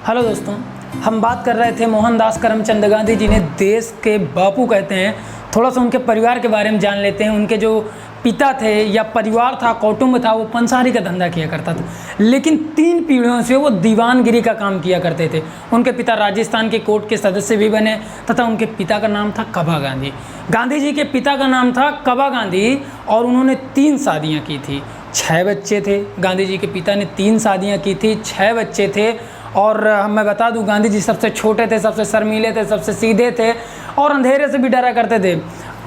Hello दोस्तों, हम बात कर रहे थे मोहनदास करमचंद गांधी जिन्हें देश के बापू कहते हैं। थोड़ा सा उनके परिवार के बारे में जान लेते हैं। उनके जो पिता थे या परिवार था, कौटुंब था, वो पंसारी का धंधा किया करता था, लेकिन 3 पीढ़ियों से वो दीवानगिरी का काम किया करते थे। उनके पिता राजस्थान के कोर्ट के सदस्य भी बने तथा उनके पिता का नाम था कबा गांधी। गांधी जी के पिता का नाम था कबा गांधी और उन्होंने 3 शादियाँ की थी, 6 बच्चे थे। गांधी जी के पिता ने 3 शादियाँ की थी, 6 बच्चे थे। और मैं बता दूं, गांधी जी सबसे छोटे थे, सबसे शर्मीले थे, सबसे सीधे थे और अंधेरे से भी डरा करते थे,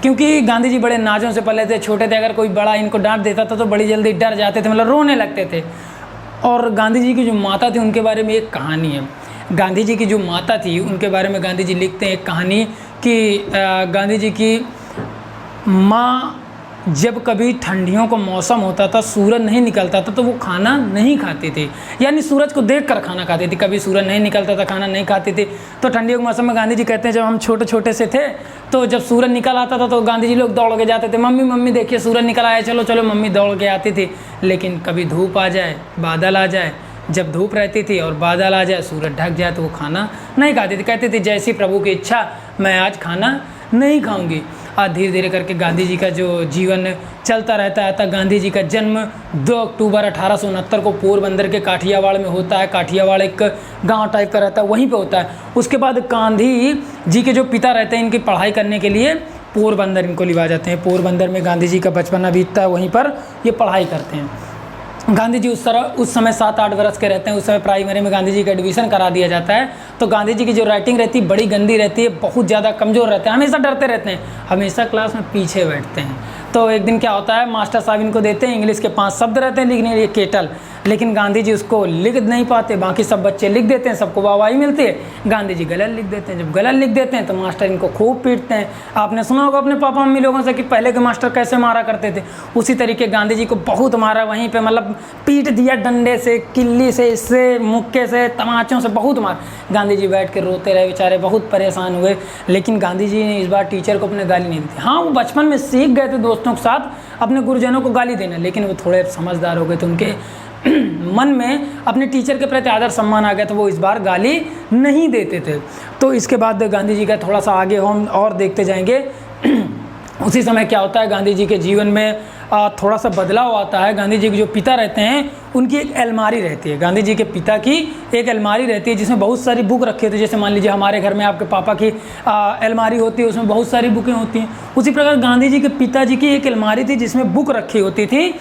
क्योंकि गांधी जी बड़े नाजों से पले थे, छोटे थे। अगर कोई बड़ा इनको डांट देता था तो बड़ी जल्दी डर जाते थे, मतलब रोने लगते थे। और गांधी जी की जो माता थी उनके बारे में एक कहानी है। गांधी जी की जो माता थी उनके बारे में गांधी जी लिखते हैं एक कहानी कि गांधी जी की माँ जब कभी ठंडियों का मौसम होता था, सूरज नहीं निकलता था, तो वो खाना नहीं खाती थी, यानी सूरज को देखकर खाना खाती थी। कभी सूरज नहीं निकलता था, खाना नहीं खाती थी। तो ठंडियों के मौसम में गांधी जी कहते हैं जब हम छोटे छोटे से थे तो जब सूरज निकल आता था तो गांधी जी लोग दौड़ के जाते थे, मम्मी मम्मी देखिए सूरज निकल आया, चलो चलो। मम्मी दौड़ के आती थी। लेकिन कभी धूप आ जाए, बादल आ जाए, जब धूप रहती थी और बादल आ जाए, सूरज ढक जाए, तो वो खाना नहीं खाती थी। कहती थी जैसी प्रभु की इच्छा, मैं आज खाना नहीं खाऊंगी। धीरे धीरे करके गांधी जी का जो जीवन चलता रहता है। तब गांधी जी का जन्म 2 अक्टूबर 1869 को पोरबंदर के काठियावाड़ में होता है। काठियावाड़ एक गांव टाइप का रहता है, वहीं पे होता है। उसके बाद गांधी जी के जो पिता रहते हैं, इनकी पढ़ाई करने के लिए पोरबंदर इनको लिवा जाते हैं। पोरबंदर में गांधी जी का बचपना बीतता है, वहीं पर ये पढ़ाई करते हैं। गांधी जी उस समय 7-8 वर्ष के रहते हैं। उस समय प्राइमरी में गांधी जी का एडमिशन करा दिया जाता है। तो गांधी जी की जो राइटिंग रहती है बड़ी गंदी रहती है, बहुत ज़्यादा कमज़ोर रहते हैं, हमेशा डरते रहते हैं, हमेशा क्लास में पीछे बैठते हैं। तो एक दिन क्या होता है, मास्टर साहब इनको देते हैं, इंग्लिश के 5 शब्द रहते हैं लिखने के लिए, केटल, लेकिन गांधी जी उसको लिख नहीं पाते। बाकी सब बच्चे लिख देते हैं, सबको वाहवाही मिलती है, गांधी जी गलत लिख देते हैं। जब गलत लिख देते हैं तो मास्टर इनको खूब पीटते हैं। आपने सुना होगा अपने पापा मम्मी लोगों से कि पहले के मास्टर कैसे मारा करते थे, उसी तरीके गांधी जी को बहुत मारा, वहीं पे मतलब पीट दिया, डंडे से, किल्ली से, इससे, मुक्के से, तमाचों से बहुत मार। गांधी जी बैठ के रोते रहे, बेचारे बहुत परेशान हुए। लेकिन गांधी जी ने इस बार टीचर को अपने गाली नहीं दी। हाँ, वो बचपन में सीख गए थे दोस्तों के साथ अपने गुरुजनों को गाली देना, लेकिन वो थोड़े समझदार हो गए थे, उनके मन में अपने टीचर के प्रति आदर सम्मान आ गया, तो वो इस बार गाली नहीं देते थे। तो इसके बाद गांधी जी का थोड़ा सा आगे हम और देखते जाएंगे। उसी समय क्या होता है, गांधी जी के जीवन में थोड़ा सा बदलाव आता है। गांधी जी के जो पिता रहते हैं उनकी एक अलमारी रहती है। गांधी जी के पिता की एक अलमारी रहती है जिसमें बहुत सारी बुक रखी होती है। जैसे मान लीजिए हमारे घर में आपके पापा की अलमारी होती है, उसमें बहुत सारी बुकें होती हैं। उसी प्रकार गांधी जी के पिताजी की एक अलमारी थी जिसमें बुक रखी होती थी।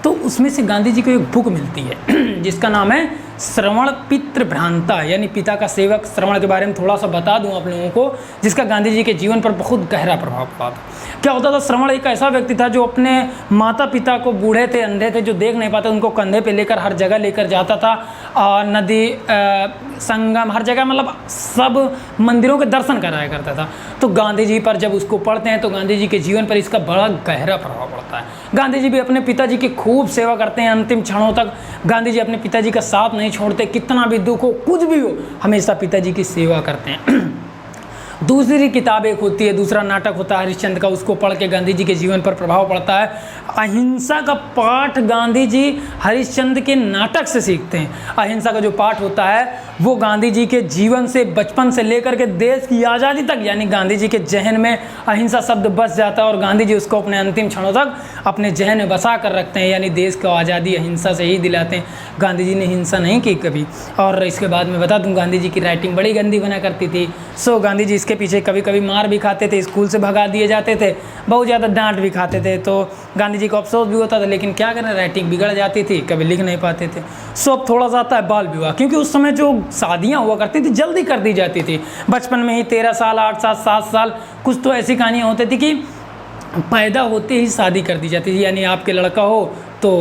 तो उसमें से गांधी जी को एक बुक मिलती है जिसका नाम है श्रवण पितृ भ्रांता, यानी पिता का सेवक। श्रवण के बारे में थोड़ा सा बता दूं आप लोगों को, जिसका गांधी जी के जीवन पर बहुत गहरा प्रभाव पड़ा था। क्या होता था, श्रवण एक ऐसा व्यक्ति था जो अपने माता पिता को, बूढ़े थे, अंधे थे, जो देख नहीं पाते, उनको कंधे पे लेकर हर जगह लेकर जाता था। नदी, संगम, हर जगह, मतलब सब मंदिरों के दर्शन कराया करता था। तो गांधी जी पर जब उसको पढ़ते हैं तो गांधी जी के जीवन पर इसका बड़ा गहरा प्रभाव पड़ता है। गांधी जी भी अपने पिताजी की खूब सेवा करते हैं अंतिम क्षणों तक। गांधी जी अपने पिताजी का साथ नहीं छोड़ते, कितना भी दुख हो, कुछ भी हो, हमेशा पिताजी की सेवा करते हैं। दूसरी किताब एक होती है, दूसरा नाटक होता है हरिश्चंद्र का, उसको पढ़ के गांधी जी के जीवन पर प्रभाव पड़ता है। अहिंसा का पाठ गांधी जी हरिश्चंद्र के नाटक से सीखते हैं। अहिंसा का जो पाठ होता है वो गांधी जी के जीवन से, बचपन से लेकर के देश की आज़ादी तक, यानी गांधी जी के जहन में अहिंसा शब्द बस जाता है और गांधी जी उसको अपने अंतिम क्षणों तक अपने जहन में बसा कर रखते हैं, यानी देश को आज़ादी अहिंसा से ही दिलाते हैं। गांधी जी ने हिंसा नहीं की कभी। और इसके बाद मैं बता दूं, गांधी जी की राइटिंग बड़ी गंदी बना करती थी। सो गांधी जी इसके पीछे कभी कभी मार भी खाते थे, स्कूल से भगा दिए जाते थे, बहुत ज़्यादा डांट भी खाते थे। तो गांधी जी को अफसोस भी होता था, लेकिन क्या करें, राइटिंग बिगड़ जाती थी, कभी लिख नहीं पाते थे। सो अब थोड़ा सा आता है बाल विवाह, क्योंकि उस समय जो शादियाँ हुआ करती थी जल्दी कर दी जाती थी। बचपन में ही 13 साल, 8 साल, 7 साल, कुछ तो ऐसी कहानियाँ होती थी कि पैदा होते ही शादी कर दी जाती थी। यानी आपके लड़का हो तो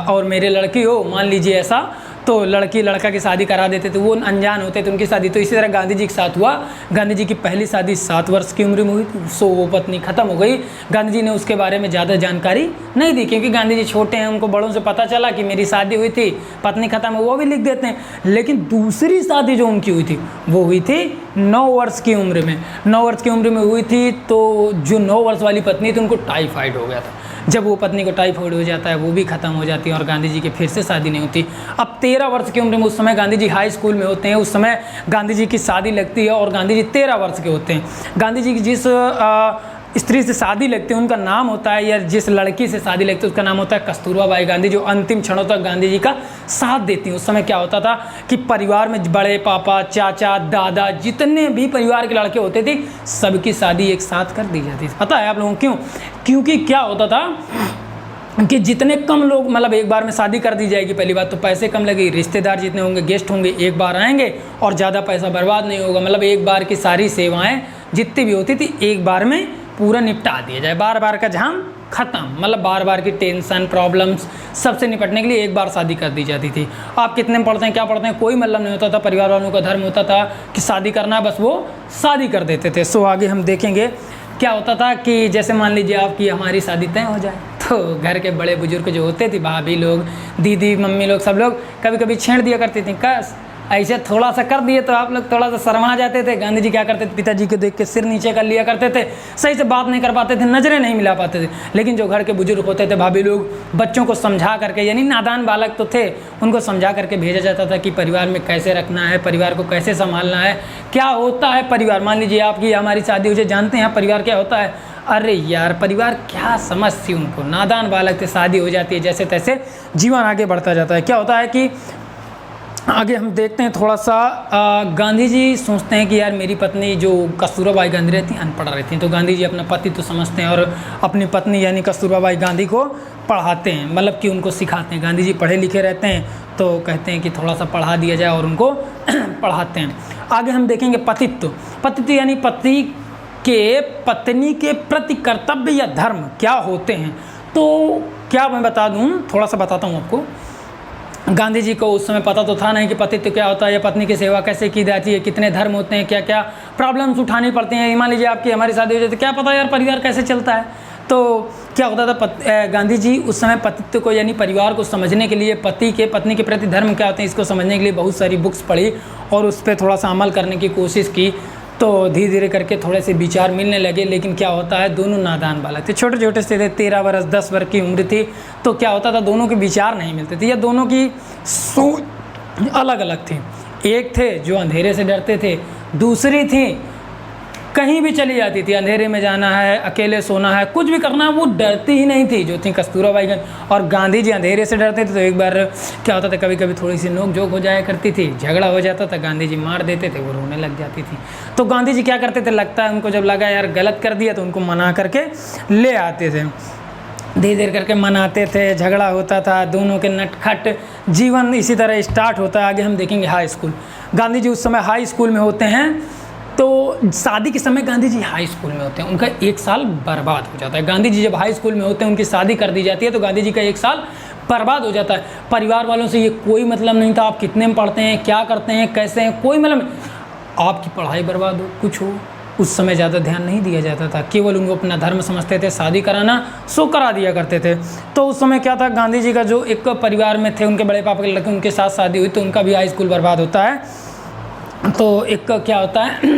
और मेरे लड़की हो, मान लीजिए ऐसा, तो लड़की लड़का की शादी करा देते थे, वो अनजान होते थे उनकी शादी। तो इसी तरह गांधी जी के साथ हुआ। गांधी जी की पहली शादी 7 वर्ष की उम्र में हुई थी। सो वो पत्नी ख़त्म हो गई। गांधी जी ने उसके बारे में ज़्यादा जानकारी नहीं दी, क्योंकि गांधी जी छोटे हैं, उनको बड़ों से पता चला कि मेरी शादी हुई थी, पत्नी ख़त्म हो, वो भी लिख देते हैं। लेकिन दूसरी शादी जो उनकी हुई थी वो हुई थी 9 वर्ष की उम्र में। 9 वर्ष की उम्र में हुई थी। तो जो 9 वर्ष वाली पत्नी थी उनको टाइफाइड हो गया था। जब वो पत्नी को टाइफाइड हो जाता है वो भी ख़त्म हो जाती है और गांधी जी की फिर से शादी नहीं होती। अब 13 वर्ष की उम्र में उस समय गांधी जी हाई स्कूल में होते हैं, उस समय गांधी जी की शादी लगती है और गांधी जी 13 वर्ष के होते हैं। गांधी जी की जिस स्त्री से शादी लगती है उनका नाम होता है, या जिस लड़की से शादी लगती है उसका नाम होता है कस्तूरबा बाई गांधी, जो अंतिम क्षणों तक गांधी जी का साथ देती हैं। उस समय क्या होता था कि परिवार में बड़े पापा, चाचा, दादा, जितने भी परिवार के लड़के होते थे सबकी शादी एक साथ कर दी जाती थी। पता है आप लोगों क्यों? क्योंकि क्या होता था कि जितने कम लोग, मतलब एक बार में शादी कर दी जाएगी, पहली बात तो पैसे कम लगेगी, रिश्तेदार जितने होंगे, गेस्ट होंगे, एक बार आएंगे और ज़्यादा पैसा बर्बाद नहीं होगा। मतलब एक बार की सारी सेवाएं जितनी भी होती थी एक बार में पूरा निपटा दिया जाए, बार बार का झाम खत्म। मतलब बार बार की टेंशन, प्रॉब्लम्स सबसे निपटने के लिए एक बार शादी कर दी जाती थी। आप कितने में पढ़ते हैं, क्या पढ़ते हैं, कोई मतलब नहीं होता था। परिवार वालों का धर्म होता था कि शादी करना, बस वो शादी कर देते थे। सो आगे हम देखेंगे क्या होता था कि जैसे मान लीजिए आपकी हमारी शादी तय हो जाए तो घर के बड़े बुजुर्ग जो होते थे, भाभी लोग, दीदी, मम्मी लोग, सब लोग कभी कभी छेड़ दिया करती थी। कस ऐसे थोड़ा सा कर दिए तो आप लोग थोड़ा सा शर्मा जाते थे। गांधी जी क्या करते थे, पिताजी को देख के सिर नीचे कर लिया करते थे, सही से बात नहीं कर पाते थे, नज़रें नहीं मिला पाते थे। लेकिन जो घर के बुजुर्ग होते थे, भाभी लोग, बच्चों को समझा करके, यानी नादान बालक तो थे, उनको समझा करके भेजा जाता था कि परिवार में कैसे रखना है, परिवार को कैसे संभालना है, क्या होता है परिवार। मान लीजिए आपकी हमारी शादी हो जाए, जानते हैं परिवार क्या होता है? अरे यार परिवार क्या समझ थी उनको, नादान बालक थे, शादी हो जाती है, जैसे तैसे जीवन आगे बढ़ता जाता है। क्या होता है कि आगे हम देखते हैं थोड़ा सा, गांधी जी सोचते हैं कि यार मेरी पत्नी जो कस्तूरबा बाई गांधी रहती अनपढ़ रहती हैं, तो गांधी जी अपना पति तो समझते हैं और अपनी पत्नी यानी कस्तूरबा बाई गांधी को पढ़ाते हैं, मतलब कि उनको सिखाते हैं। गांधी जी पढ़े लिखे रहते हैं तो कहते हैं कि थोड़ा सा पढ़ा दिया जाए और उनको पढ़ाते हैं। आगे हम देखेंगे पतित्व। पतित्व यानी पति के पत्नी के प्रति कर्तव्य या धर्म क्या होते हैं। तो क्या मैं बता दूं, थोड़ा सा बताता हूं आपको। गांधी जी को उस समय पता तो था नहीं कि पतित्व क्या होता है या पत्नी की सेवा कैसे की जाती है, कितने धर्म होते हैं, क्या क्या प्रॉब्लम्स उठानी पड़ती हैं। मान लीजिए आपकी हमारी शादी हो जाती है, क्या पता यार परिवार कैसे चलता है। तो क्या होता था, गांधी जी उस समय पतित्व को यानी परिवार को समझने के लिए, पति के पत्नी के प्रति धर्म क्या होते हैं इसको समझने के लिए बहुत सारी बुक्स पढ़ी और उस पर थोड़ा सा अमल करने की कोशिश की। तो धीरे धीरे करके थोड़े से विचार मिलने लगे। लेकिन क्या होता है, दोनों नादान बालक थे, छोटे छोटे से थे, 13 वर्ष 10 वर्ष की उम्र थी। तो क्या होता था, दोनों के विचार नहीं मिलते थे या दोनों की सोच अलग अलग थी। एक थे जो अंधेरे से डरते थे, दूसरी थी कहीं भी चली जाती थी, अंधेरे में जाना है, अकेले सोना है, कुछ भी करना है, वो डरती ही नहीं थी, जो थी कस्तूरबा बाई गांधी। और गांधी जी अंधेरे से डरते थे। तो एक बार क्या होता था, कभी कभी थोड़ी सी नोक झोंक हो जाया करती थी, झगड़ा हो जाता था, गांधी जी मार देते थे, वो रोने लग जाती थी। तो गांधी जी क्या करते थे, लगता है उनको जब लगा यार गलत कर दिया तो उनको मना करके ले आते थे, धीरे धीरे करके मनाते थे, झगड़ा होता था, दोनों के नटखट जीवन इसी तरह स्टार्ट होता है। आगे हम देखेंगे हाई स्कूल। गांधी जी उस समय हाई स्कूल में होते हैं। तो शादी के समय गांधी जी हाई स्कूल में होते हैं, उनका 1 साल बर्बाद हो जाता है। गांधी जी जब हाई स्कूल में होते हैं, उनकी शादी कर दी जाती है, तो गांधी जी का 1 साल बर्बाद हो जाता है। परिवार वालों से ये कोई मतलब नहीं था, आप कितने में पढ़ते हैं, क्या करते हैं, कैसे हैं, कोई मतलब नहीं। आपकी पढ़ाई बर्बाद हो, कुछ हो, उस समय ज़्यादा ध्यान नहीं दिया जाता था। केवल उनको अपना धर्म समझते थे, शादी कराना सो करा दिया करते थे। तो उस समय क्या था, गांधी जी का जो एक परिवार में थे, उनके बड़े पापा के लड़के, उनके साथ शादी हुई, तो उनका भी हाई स्कूल बर्बाद होता है। तो एक क्या होता है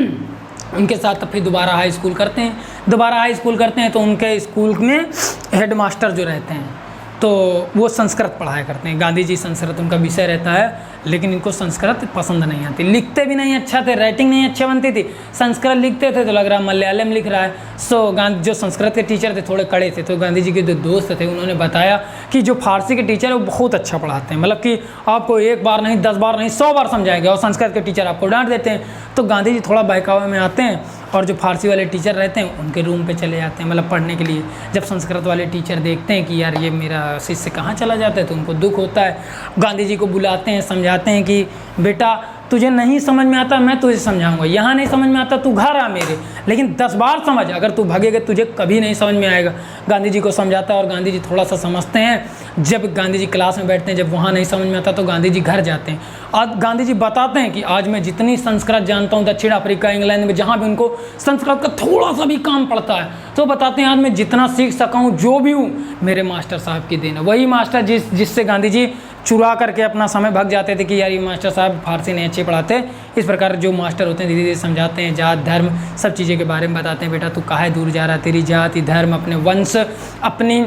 उनके साथ फिर दोबारा हाई स्कूल करते हैं। दोबारा हाई स्कूल करते हैं तो उनके स्कूल में हेड मास्टर जो रहते हैं तो वो संस्कृत पढ़ाया करते हैं। गांधी जी संस्कृत उनका विषय रहता है, लेकिन इनको संस्कृत पसंद नहीं आती, लिखते भी नहीं अच्छे थे, राइटिंग नहीं अच्छी बनती थी। संस्कृत लिखते थे तो लग रहा मलयालम लिख रहा है। सो गांधी जो संस्कृत के टीचर थे थोड़े कड़े थे, तो गांधी जी के जो दोस्त थे उन्होंने बताया कि जो फारसी के टीचर है वो बहुत अच्छा पढ़ाते हैं, मतलब कि आपको 1 बार नहीं 10 बार नहीं 100 बार समझाएंगे, और संस्कृत के टीचर आपको डांट देते हैं। तो गांधी जी थोड़ा बहकावे में आते हैं और जो फारसी वाले टीचर रहते हैं उनके रूम पे चले जाते हैं, मतलब पढ़ने के लिए। जब संस्कृत वाले टीचर देखते हैं कि यार ये मेरा शिष्य कहाँ चला जाता है तो उनको दुख होता है। गांधी जी को बुलाते हैं, समझाते हैं कि बेटा तुझे नहीं समझ में आता, मैं तुझे समझाऊंगा, यहाँ नहीं समझ में आता तू घर आ मेरे, लेकिन 10 बार समझ, अगर तू भागेगा तुझे कभी नहीं समझ में आएगा। गांधी जी को समझाता है और गांधी जी थोड़ा सा समझते हैं। जब गांधी जी क्लास में बैठते हैं, जब वहाँ नहीं समझ में आता तो गांधी जी घर जाते हैं। आज गांधी जी बताते हैं कि आज मैं जितनी संस्कृत जानता हूँ, दक्षिण अफ्रीका, इंग्लैंड में जहाँ भी उनको संस्कृत का थोड़ा सा भी काम पड़ता है, तो बताते हैं आज मैं जितना सीख सका हूँ, जो भी हूँ, मेरे मास्टर साहब की देन है। वही मास्टर जिससे गांधी जी चुरा करके अपना समय भाग जाते थे कि यार ये मास्टर साहब फारसी नहीं अच्छी पढ़ाते। इस प्रकार जो मास्टर होते हैं धीरे धीरे समझाते हैं, जात धर्म सब चीज़ें के बारे में बताते हैं। बेटा तू काहे दूर जा रहा है, तेरी जाति धर्म, अपने वंश, अपनी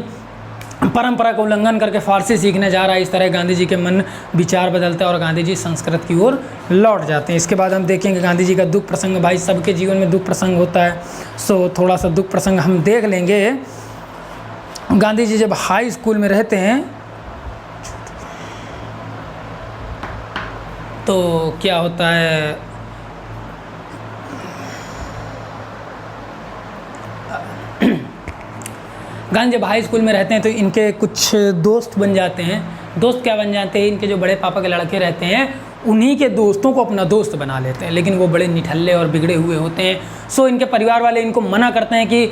परंपरा का उल्लंघन करके फारसी सीखने जा रहा है। इस तरह गांधी जी के मन विचार बदलते हैं और गांधी जी संस्कृत की ओर लौट जाते हैं। इसके बाद हम देखेंगे गांधी जी का दुख प्रसंग। भाई सबके जीवन में दुख प्रसंग होता है, सो थोड़ा सा दुख प्रसंग हम देख लेंगे। गांधी जी जब हाई स्कूल में रहते हैं तो क्या होता है, गांधी जब हाई स्कूल में रहते हैं तो इनके कुछ दोस्त बन जाते हैं। दोस्त क्या बन जाते हैं, इनके जो बड़े पापा के लड़के रहते हैं उन्हीं के दोस्तों को अपना दोस्त बना लेते हैं, लेकिन वो बड़े निठल्ले और बिगड़े हुए होते हैं। सो इनके परिवार वाले इनको मना करते हैं कि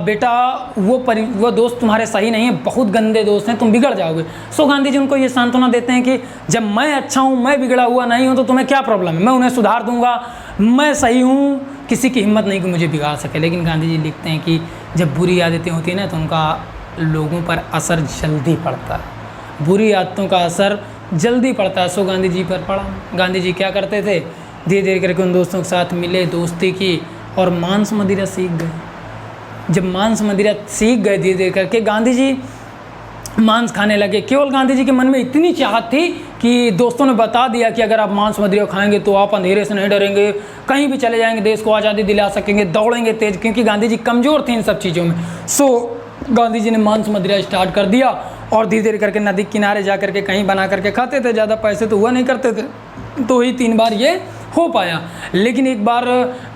बेटा वो दोस्त तुम्हारे सही नहीं है, बहुत गंदे दोस्त हैं, तुम बिगड़ जाओगे। सो गांधी जी उनको ये सांत्वना देते हैं कि जब मैं अच्छा हूँ, मैं बिगड़ा हुआ नहीं हूँ, तो तुम्हें क्या प्रॉब्लम है, मैं उन्हें सुधार दूंगा, मैं सही हूँ, किसी की हिम्मत नहीं कि मुझे बिगाड़ सके। लेकिन गांधी जी लिखते हैं कि जब बुरी आदतें होती हैं ना तो उनका लोगों पर असर जल्दी पड़ता है, बुरी आदतों का असर जल्दी पड़ता है। सो गांधी जी पर पड़ा। गांधी जी क्या करते थे, धीरे धीरे करके उन दोस्तों के साथ मिले, दोस्ती की और मांस मदिरा सीख गए। जब मांस मदिरा सीख गए धीरे धीरे करके, गांधी जी मांस खाने लगे। केवल गांधी जी के मन में इतनी चाहत थी कि दोस्तों ने बता दिया कि अगर आप मांस मदिरा खाएंगे तो आप अंधेरे से नहीं डरेंगे, कहीं भी चले जाएंगे, देश को आज़ादी दिला सकेंगे, दौड़ेंगे तेज, क्योंकि गांधी जी कमज़ोर थे इन सब चीज़ों में। सो गांधी जी ने मांस मदिरा स्टार्ट कर दिया और धीरे धीरे करके नदी किनारे जा करके कहीं बना करके खाते थे। ज़्यादा पैसे तो हुआ नहीं करते थे, तो ही 3 बार ये हो पाया। लेकिन एक बार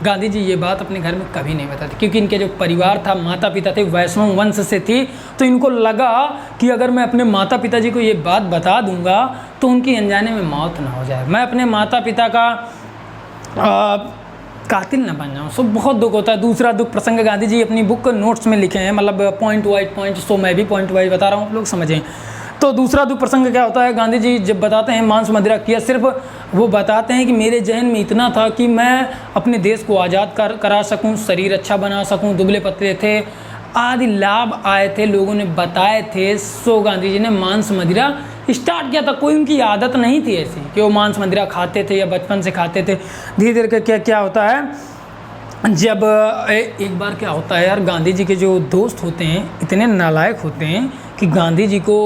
गांधी जी ये बात अपने घर में कभी नहीं बताते, क्योंकि इनके जो परिवार था, माता पिता थे, वैष्णव वंश से थी। तो इनको लगा कि अगर मैं अपने माता पिता जी को ये बात बता दूंगा तो उनकी अनजाने में मौत ना हो जाए, मैं अपने माता पिता का कातिल ना बन जाऊँ। सो बहुत दुख होता है। दूसरा दुख प्रसंग गांधी जी अपनी बुक नोट्स में लिखे हैं, मतलब पॉइंट वाइज पॉइंट, सो मैं भी पॉइंट वाइज बता रहा हूँ, आप लोग समझें। तो दूसरा दुख प्रसंग क्या होता है, गांधी जी जब बताते हैं मांस मदिरा किया, सिर्फ वो बताते हैं कि मेरे जहन में इतना था कि मैं अपने देश को आज़ाद करा सकूं, शरीर अच्छा बना सकूं, दुबले पतले थे, आदि लाभ आए थे, लोगों ने बताए थे। सो गांधी जी ने मांस मदिरा स्टार्ट किया था। कोई उनकी आदत नहीं थी ऐसी कि वो मांस मदिरा खाते थे या बचपन से खाते थे। धीरे धीरे करके क्या होता है, जब एक बार क्या होता है यार, गांधी जी के जो दोस्त होते हैं इतने नालायक होते हैं कि गांधी जी को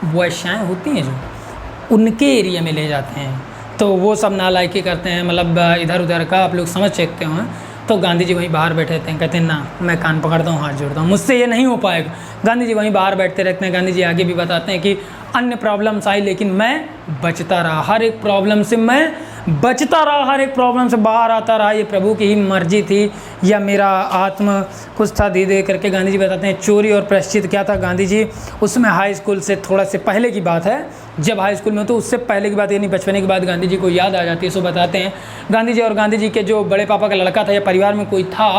वैश्याएँ होती हैं जो उनके एरिया में ले जाते हैं, तो वो सब नालायकी करते हैं, मतलब इधर उधर का आप लोग समझ सकते हो। तो गांधी जी वहीं बाहर बैठे रहते हैं, कहते हैं ना मैं कान पकड़ता हूँ, हाथ जोड़ता हूँ, मुझसे ये नहीं हो पाएगा। गांधी जी वहीं बाहर बैठते रहते हैं। गांधी जी आगे भी बताते हैं कि अन्य प्रॉब्लम्स आई लेकिन मैं बचता रहा, हर एक प्रॉब्लम से मैं बचता रहा, हर एक प्रॉब्लम से बाहर आता रहा, ये प्रभु की ही मर्जी थी या मेरा आत्म कुछ था। धीरे धीरे करके गांधी जी बताते हैं चोरी और प्रायश्चित क्या था। गांधी जी उसमें हाई स्कूल से थोड़ा से पहले की बात है, जब हाई स्कूल में तो उससे पहले की बात, यानी बचपने की बात गांधी जी को याद आ जाती है। सो बताते हैं गांधी जी और गांधी जी के जो बड़े पापा का लड़का था या परिवार में कोई था,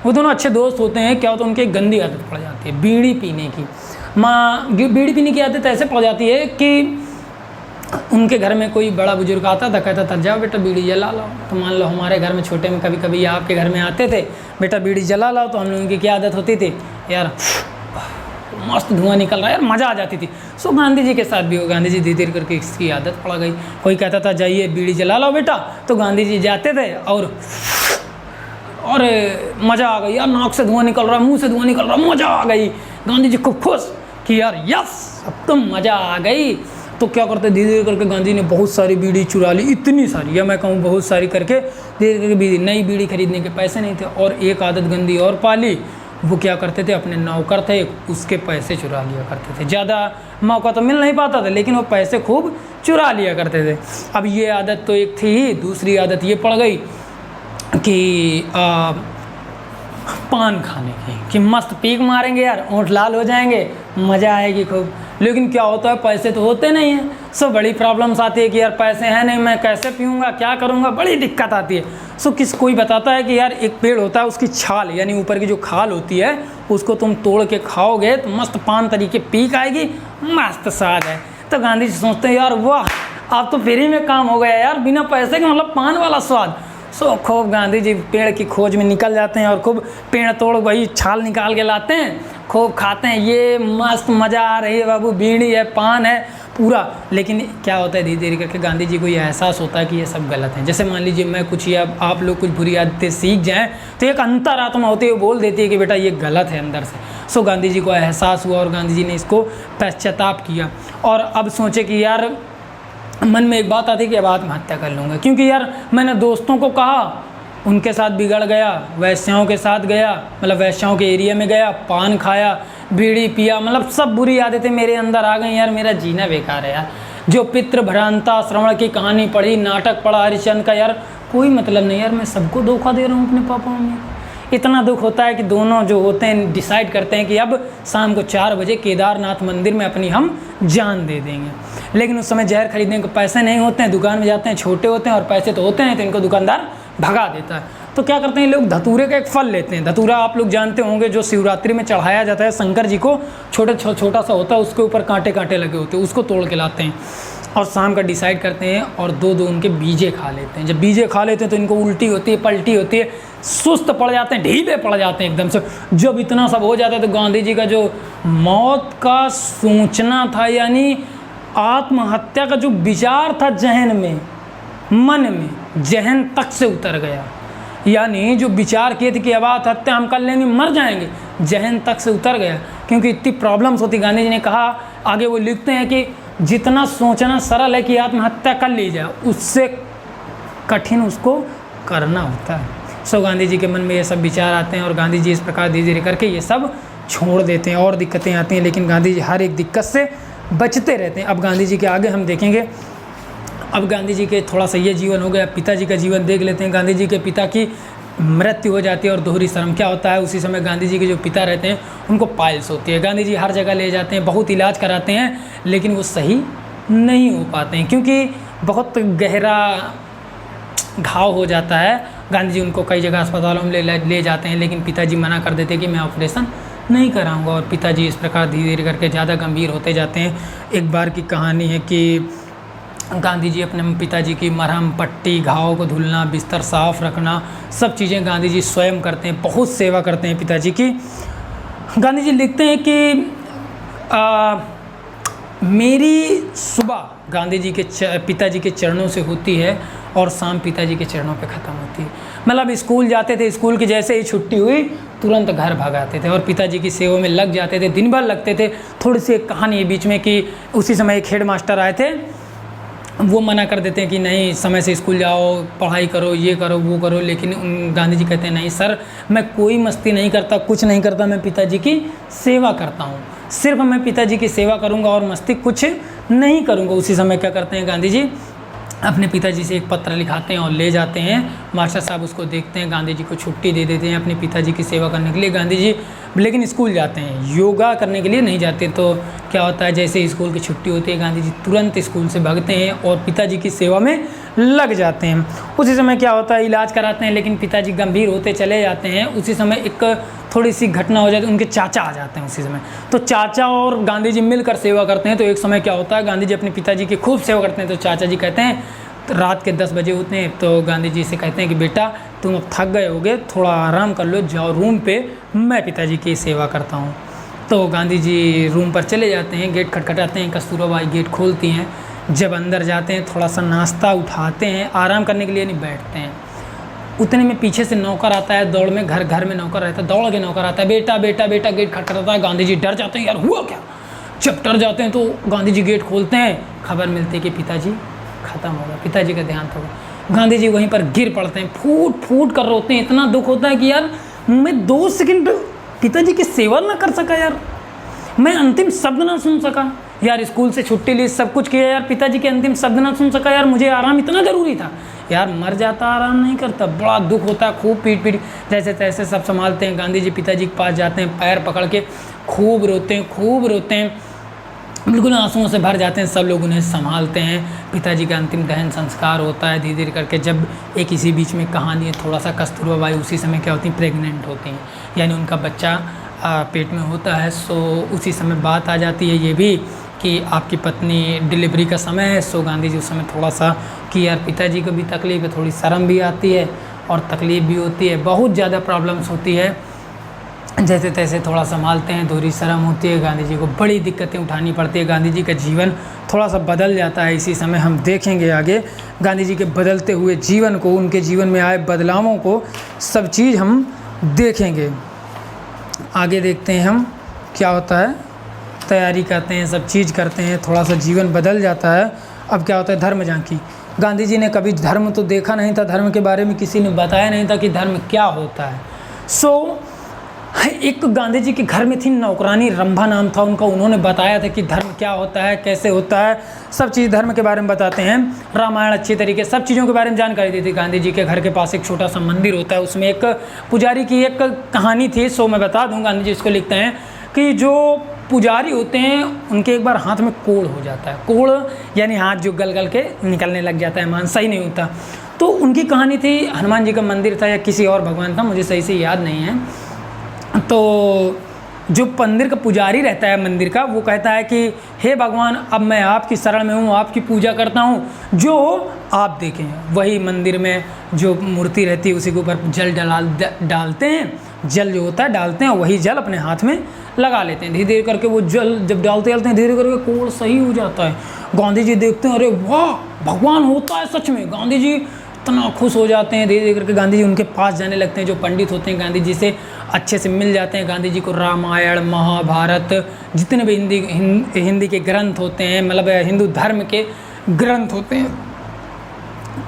वो दोनों अच्छे दोस्त होते हैं। क्या होता है, उनकी एक गंदी आदत पड़ जाती है, बीड़ी पीने की। बीड़ी पीने की आदत ऐसे पड़ जाती है कि उनके घर में कोई बड़ा बुजुर्ग आता था, कहता था जाओ बेटा बीड़ी जला लाओ। तो मान लो हमारे घर में छोटे में कभी कभी आपके घर में आते थे, बेटा बीड़ी जला लाओ, तो हम लोगों की क्या आदत होती थी, यार मस्त धुआं निकल रहा है, यार मज़ा आ जाती थी। सो गांधी जी के साथ भी हो, गांधी जी धीरे धीरे करके इसकी आदत पड़ गई। कोई कहता था जाइए बीड़ी जला लाओ बेटा, तो गांधी जी जाते थे और मज़ा आ गई, यार नाक से धुआं निकल रहा है, मुँह से धुआं निकल रहा है, मज़ा आ गई। गांधी जी खूब खुश कि यार यस अब तो मज़ा आ गई। तो क्या करते, धीरे धीरे करके गांधी ने बहुत सारी बीड़ी चुरा ली, इतनी सारी, या मैं कहूँ बहुत सारी करके, धीरे धीरे करके नई बीड़ी खरीदने के पैसे नहीं थे। और एक आदत गंदी और पाली, वो क्या करते थे, अपने नौकर थे उसके पैसे चुरा लिया करते थे। ज़्यादा मौका तो मिल नहीं पाता था लेकिन वो पैसे खूब चुरा लिया करते थे। अब ये आदत तो एक थी ही, दूसरी आदत ये पड़ गई कि पान खाने की, कि मस्त पीक मारेंगे यार, ओंठ लाल हो जाएंगे, मज़ा आएगी खूब। लेकिन क्या होता है, पैसे तो होते नहीं हैं। सो बड़ी प्रॉब्लम्स आती है कि यार पैसे हैं नहीं, मैं कैसे पीऊँगा, क्या करूँगा, बड़ी दिक्कत आती है। सो कोई बताता है कि यार एक पेड़ होता है, उसकी छाल यानी ऊपर की जो खाल होती है उसको तुम तोड़ के खाओगे तो मस्त पान तरीके पीक आएगी, मस्त स्वाद है। तो गांधी जी सोचते हैं यार वाह, अब तो फ्री में काम हो गया यार, बिना पैसे के, मतलब पान वाला स्वाद। सो खूब गांधी जी पेड़ की खोज में निकल जाते हैं और खूब पेड़ तोड़ वही छाल निकाल के लाते हैं, खूब खाते हैं, ये मस्त मज़ा आ रही है बाबू, बीड़ी है, पान है पूरा। लेकिन क्या होता है, धीरे धीरे करके गांधी जी को ये एहसास होता है कि ये सब गलत है। जैसे मान लीजिए मैं कुछ या आप लोग कुछ बुरी आदतें सीख जाएं तो एक अंतरात्मा होती है वो बोल देती है कि बेटा ये गलत है अंदर से। सो गांधी जी को एहसास हुआ और गांधी जी ने इसको पश्चाताप किया। और अब सोचे कि यार मन में एक बात आती कि अब आत्महत्या कर लूँगा, क्योंकि यार मैंने दोस्तों को कहा, उनके साथ बिगड़ गया, वैश्याओं के साथ गया, मतलब वैश्याओं के एरिया में गया, पान खाया, बीड़ी पिया, मतलब सब बुरी आदतें मेरे अंदर आ गई। यार मेरा जीना बेकार है यार। जो पितृ भ्रांता श्रवण की कहानी पढ़ी, नाटक पढ़ा हरिश्चंद्र का, यार कोई मतलब नहीं यार, मैं सबको धोखा दे रहा हूँ अपने पापा में। इतना दुख होता है कि दोनों जो होते हैं डिसाइड करते हैं कि अब शाम को 4 बजे केदारनाथ मंदिर में अपनी हम जान दे देंगे। लेकिन उस समय जहर खरीदने को पैसे नहीं होते हैं, दुकान में जाते हैं, छोटे होते हैं और पैसे तो होते हैं, तो इनको दुकानदार भगा देता है। तो क्या करते हैं लोग, धतूरे का एक फल लेते हैं। धतूरा आप लोग जानते होंगे, जो शिवरात्रि में चढ़ाया जाता है शंकर जी को, छोटा सा होता है, उसके ऊपर कांटे कांटे लगे होते हैं, उसको तोड़ के लाते हैं और शाम का डिसाइड करते हैं और 2-2 उनके बीजे खा लेते हैं। जब बीजे खा लेते हैं तो इनको उल्टी होती है, पलटी होती है, सुस्त पड़ जाते हैं, ढीले पड़ जाते हैं एकदम से। जब इतना सब हो जाता है तो गांधी जी का जो मौत का सोचना था, यानी आत्महत्या का जो विचार था जहन में, मन में, जहन तक से उतर गया। यानी जो विचार किए थे कि अब आत्महत्या हम कर लेंगे, मर जाएंगे, जहन तक से उतर गया, क्योंकि इतनी प्रॉब्लम्स होती। गांधी जी ने कहा, आगे वो लिखते हैं कि जितना सोचना सरल है कि आत्महत्या कर ली जाए, उससे कठिन उसको करना होता है। सो गांधी जी के मन में ये सब विचार आते हैं और गांधी जी इस प्रकार धीरे धीरे करके ये सब छोड़ देते हैं। और दिक्कतें आती हैं, लेकिन गांधी जी हर एक दिक्कत से बचते रहते हैं। अब गांधी जी के आगे हम देखेंगे। अब गांधी जी के थोड़ा सा ये जीवन हो गया, पिताजी का जीवन देख लेते हैं। गांधी जी के पिता की मृत्यु हो जाती है और दोहरी श्रम। क्या होता है, उसी समय गांधी जी के जो पिता रहते हैं उनको पाइल्स होती है। गांधी जी हर जगह ले जाते हैं, बहुत इलाज कराते हैं, लेकिन वो सही नहीं हो पाते हैं, क्योंकि बहुत गहरा घाव हो जाता है। गांधी जी उनको कई जगह अस्पतालों में ले जाते हैं, लेकिन पिताजी मना कर देते हैं कि मैं ऑपरेशन नहीं कराऊंगा। और पिताजी इस प्रकार धीरे धीरे करके ज़्यादा गंभीर होते जाते हैं। एक बार की कहानी है कि गांधी जी अपने पिताजी की मरहम पट्टी, घाव को धुलना, बिस्तर साफ़ रखना, सब चीज़ें गांधी जी स्वयं करते हैं, बहुत सेवा करते हैं पिताजी की। गांधी जी लिखते हैं कि मेरी सुबह गांधी जी के पिताजी के चरणों से होती है और शाम पिताजी के चरणों पे ख़त्म होती है। मतलब स्कूल जाते थे, स्कूल की जैसे ही छुट्टी हुई तुरंत घर भागाते थे और पिताजी की सेवा में लग जाते थे, दिन भर लगते थे। थोड़ी सी एक कहानी है बीच में कि उसी समय एक हेड मास्टर आए थे, वो मना कर देते हैं कि नहीं, समय से स्कूल जाओ, पढ़ाई करो, ये करो, वो करो। लेकिन गांधी जी कहते हैं नहीं सर, मैं कोई मस्ती नहीं करता, कुछ नहीं करता, मैं पिताजी की सेवा करता हूँ, सिर्फ मैं पिताजी की सेवा करूँगा और मस्ती कुछ नहीं करूँगा। उसी समय क्या करते हैं गांधी जी, अपने पिताजी से एक पत्र लिखाते हैं और ले जाते हैं। मास्टर साहब उसको देखते हैं, गांधी जी को छुट्टी दे देते हैं अपने पिताजी की सेवा करने के लिए। गांधी जी लेकिन स्कूल जाते हैं, योगा करने के लिए नहीं जाते। तो क्या होता है, जैसे स्कूल की छुट्टी होती है गांधी जी तुरंत स्कूल से भागते हैं और पिताजी की सेवा में लग जाते हैं। उसी समय क्या होता है, इलाज कराते हैं, लेकिन पिताजी गंभीर होते चले जाते हैं। उसी समय एक थोड़ी सी घटना हो जाती है, उनके चाचा आ जाते हैं उसी समय। तो चाचा और गांधी जी मिलकर सेवा करते हैं। तो एक समय क्या होता है, गांधी जी अपने पिताजी की खूब सेवा करते हैं। तो चाचा जी कहते हैं, रात के 10 बजे उठते हैं, तो गांधी जी से कहते हैं कि बेटा तुम अब थक गए होगे, थोड़ा आराम कर लो, जाओ रूम पे, मैं पिताजी की सेवा करता हूँ। तो गांधी जी रूम पर चले जाते हैं, गेट खटखटाते हैं, कस्तूरबा बाई गेट खोलती हैं। जब अंदर जाते हैं थोड़ा सा नाश्ता उठाते हैं, आराम करने के लिए नहीं बैठते हैं। उतने में पीछे से नौकर आता है दौड़ में, घर घर में नौकर रहता है, दौड़ के नौकर आता है, बेटा बेटा बेटा, गेट खटखटाता है। गांधी जी डर जाते हैं, यार हुआ क्या। जब डर जाते हैं तो गांधी जी गेट खोलते हैं, खबर मिलती है कि पिताजी ख़त्म हो गया, पिताजी का देहांत हो गया। गांधी जी वहीं पर गिर पड़ते हैं, फूट फूट कर रोते हैं। इतना दुख होता है कि यार मैं 2 सेकंड पिताजी की सेवा ना कर सका, यार मैं अंतिम शब्द ना सुन सका, यार स्कूल से छुट्टी ली, सब कुछ किया, यार पिताजी के अंतिम शब्द ना सुन सका। यार मुझे आराम इतना ज़रूरी था, यार मर जाता आराम नहीं करता। बड़ा दुख होता है, खूब पीट पीट जैसे तैसे सब संभालते हैं। गांधी जी पिताजी के पास जाते हैं, पैर पकड़ के खूब रोते हैं, खूब रोते हैं, बिल्कुल आंसुओं से भर जाते हैं। सब लोग उन्हें संभालते हैं। पिताजी का अंतिम दहन संस्कार होता है धीरे धीरे करके। जब एक इसी बीच में कहानी है थोड़ा सा, कस्तूरबा बाई उसी समय क्या होती हैं, प्रेग्नेंट होती हैं, यानी उनका बच्चा पेट में होता है। सो उसी समय बात आ जाती है ये भी कि आपकी पत्नी डिलीवरी का समय है। सो गांधी जी उस समय थोड़ा सा कि यार पिताजी को भी तकलीफ़ है, थोड़ी शर्म भी आती है और तकलीफ़ भी होती है, बहुत ज़्यादा प्रॉब्लम्स होती है। जैसे तैसे थोड़ा संभालते हैं, थोड़ी शर्म होती है, गांधी जी को बड़ी दिक्कतें उठानी पड़ती है। गांधी जी का जीवन थोड़ा सा बदल जाता है। इसी समय हम देखेंगे आगे गांधी जी के बदलते हुए जीवन को, उनके जीवन में आए बदलावों को, सब चीज़ हम देखेंगे। आगे देखते हैं हम क्या होता है, तैयारी करते हैं, सब चीज़ करते हैं, थोड़ा सा जीवन बदल जाता है। अब क्या होता है, धर्म झांकी। गांधी जी ने कभी धर्म तो देखा नहीं था, धर्म के बारे में किसी ने बताया नहीं था कि धर्म क्या होता है। एक गांधी जी के घर में थी नौकरानी, रंभा नाम था उनका, उन्होंने बताया था कि धर्म क्या होता है, कैसे होता है, सब चीज़ धर्म के बारे में बताते हैं। रामायण अच्छी तरीके सब चीज़ों के बारे में जानकारी दी थी। गांधी जी के घर के पास एक छोटा सा मंदिर होता है, उसमें एक पुजारी की एक कहानी थी, सो मैं बता दूँ। गांधी जी इसको लिखते हैं कि जो पुजारी होते हैं उनके एक बार हाथ में कोढ़ हो जाता है। कोढ़ यानी हाथ जो गल गल के निकलने लग जाता है, मान सही नहीं होता। तो उनकी कहानी थी, हनुमान जी का मंदिर था या किसी और भगवान था, मुझे सही से याद नहीं है। तो जो मंदिर का पुजारी रहता है मंदिर का, वो कहता है कि हे भगवान, अब मैं आपकी शरण में हूँ, आपकी पूजा करता हूँ, जो आप देखें। वही मंदिर में जो मूर्ति रहती है उसी के ऊपर जल डालते हैं, जल जो होता है डालते हैं, वही जल अपने हाथ में लगा लेते हैं। धीरे धीरे करके वो जल जब डालते हैं धीरे करके कोढ़ सही हो जाता है। गांधी जी देखते हैं, अरे वाह, भगवान होता है सच में। गांधी जी इतना खुश हो जाते हैं। धीरे धीरे करके गांधी जी उनके पास जाने लगते हैं, जो पंडित होते हैं गांधी जी से अच्छे से मिल जाते हैं। गांधी जी को रामायण, महाभारत, जितने भी हिंदी के ग्रंथ होते हैं, मतलब हिंदू धर्म के ग्रंथ होते हैं,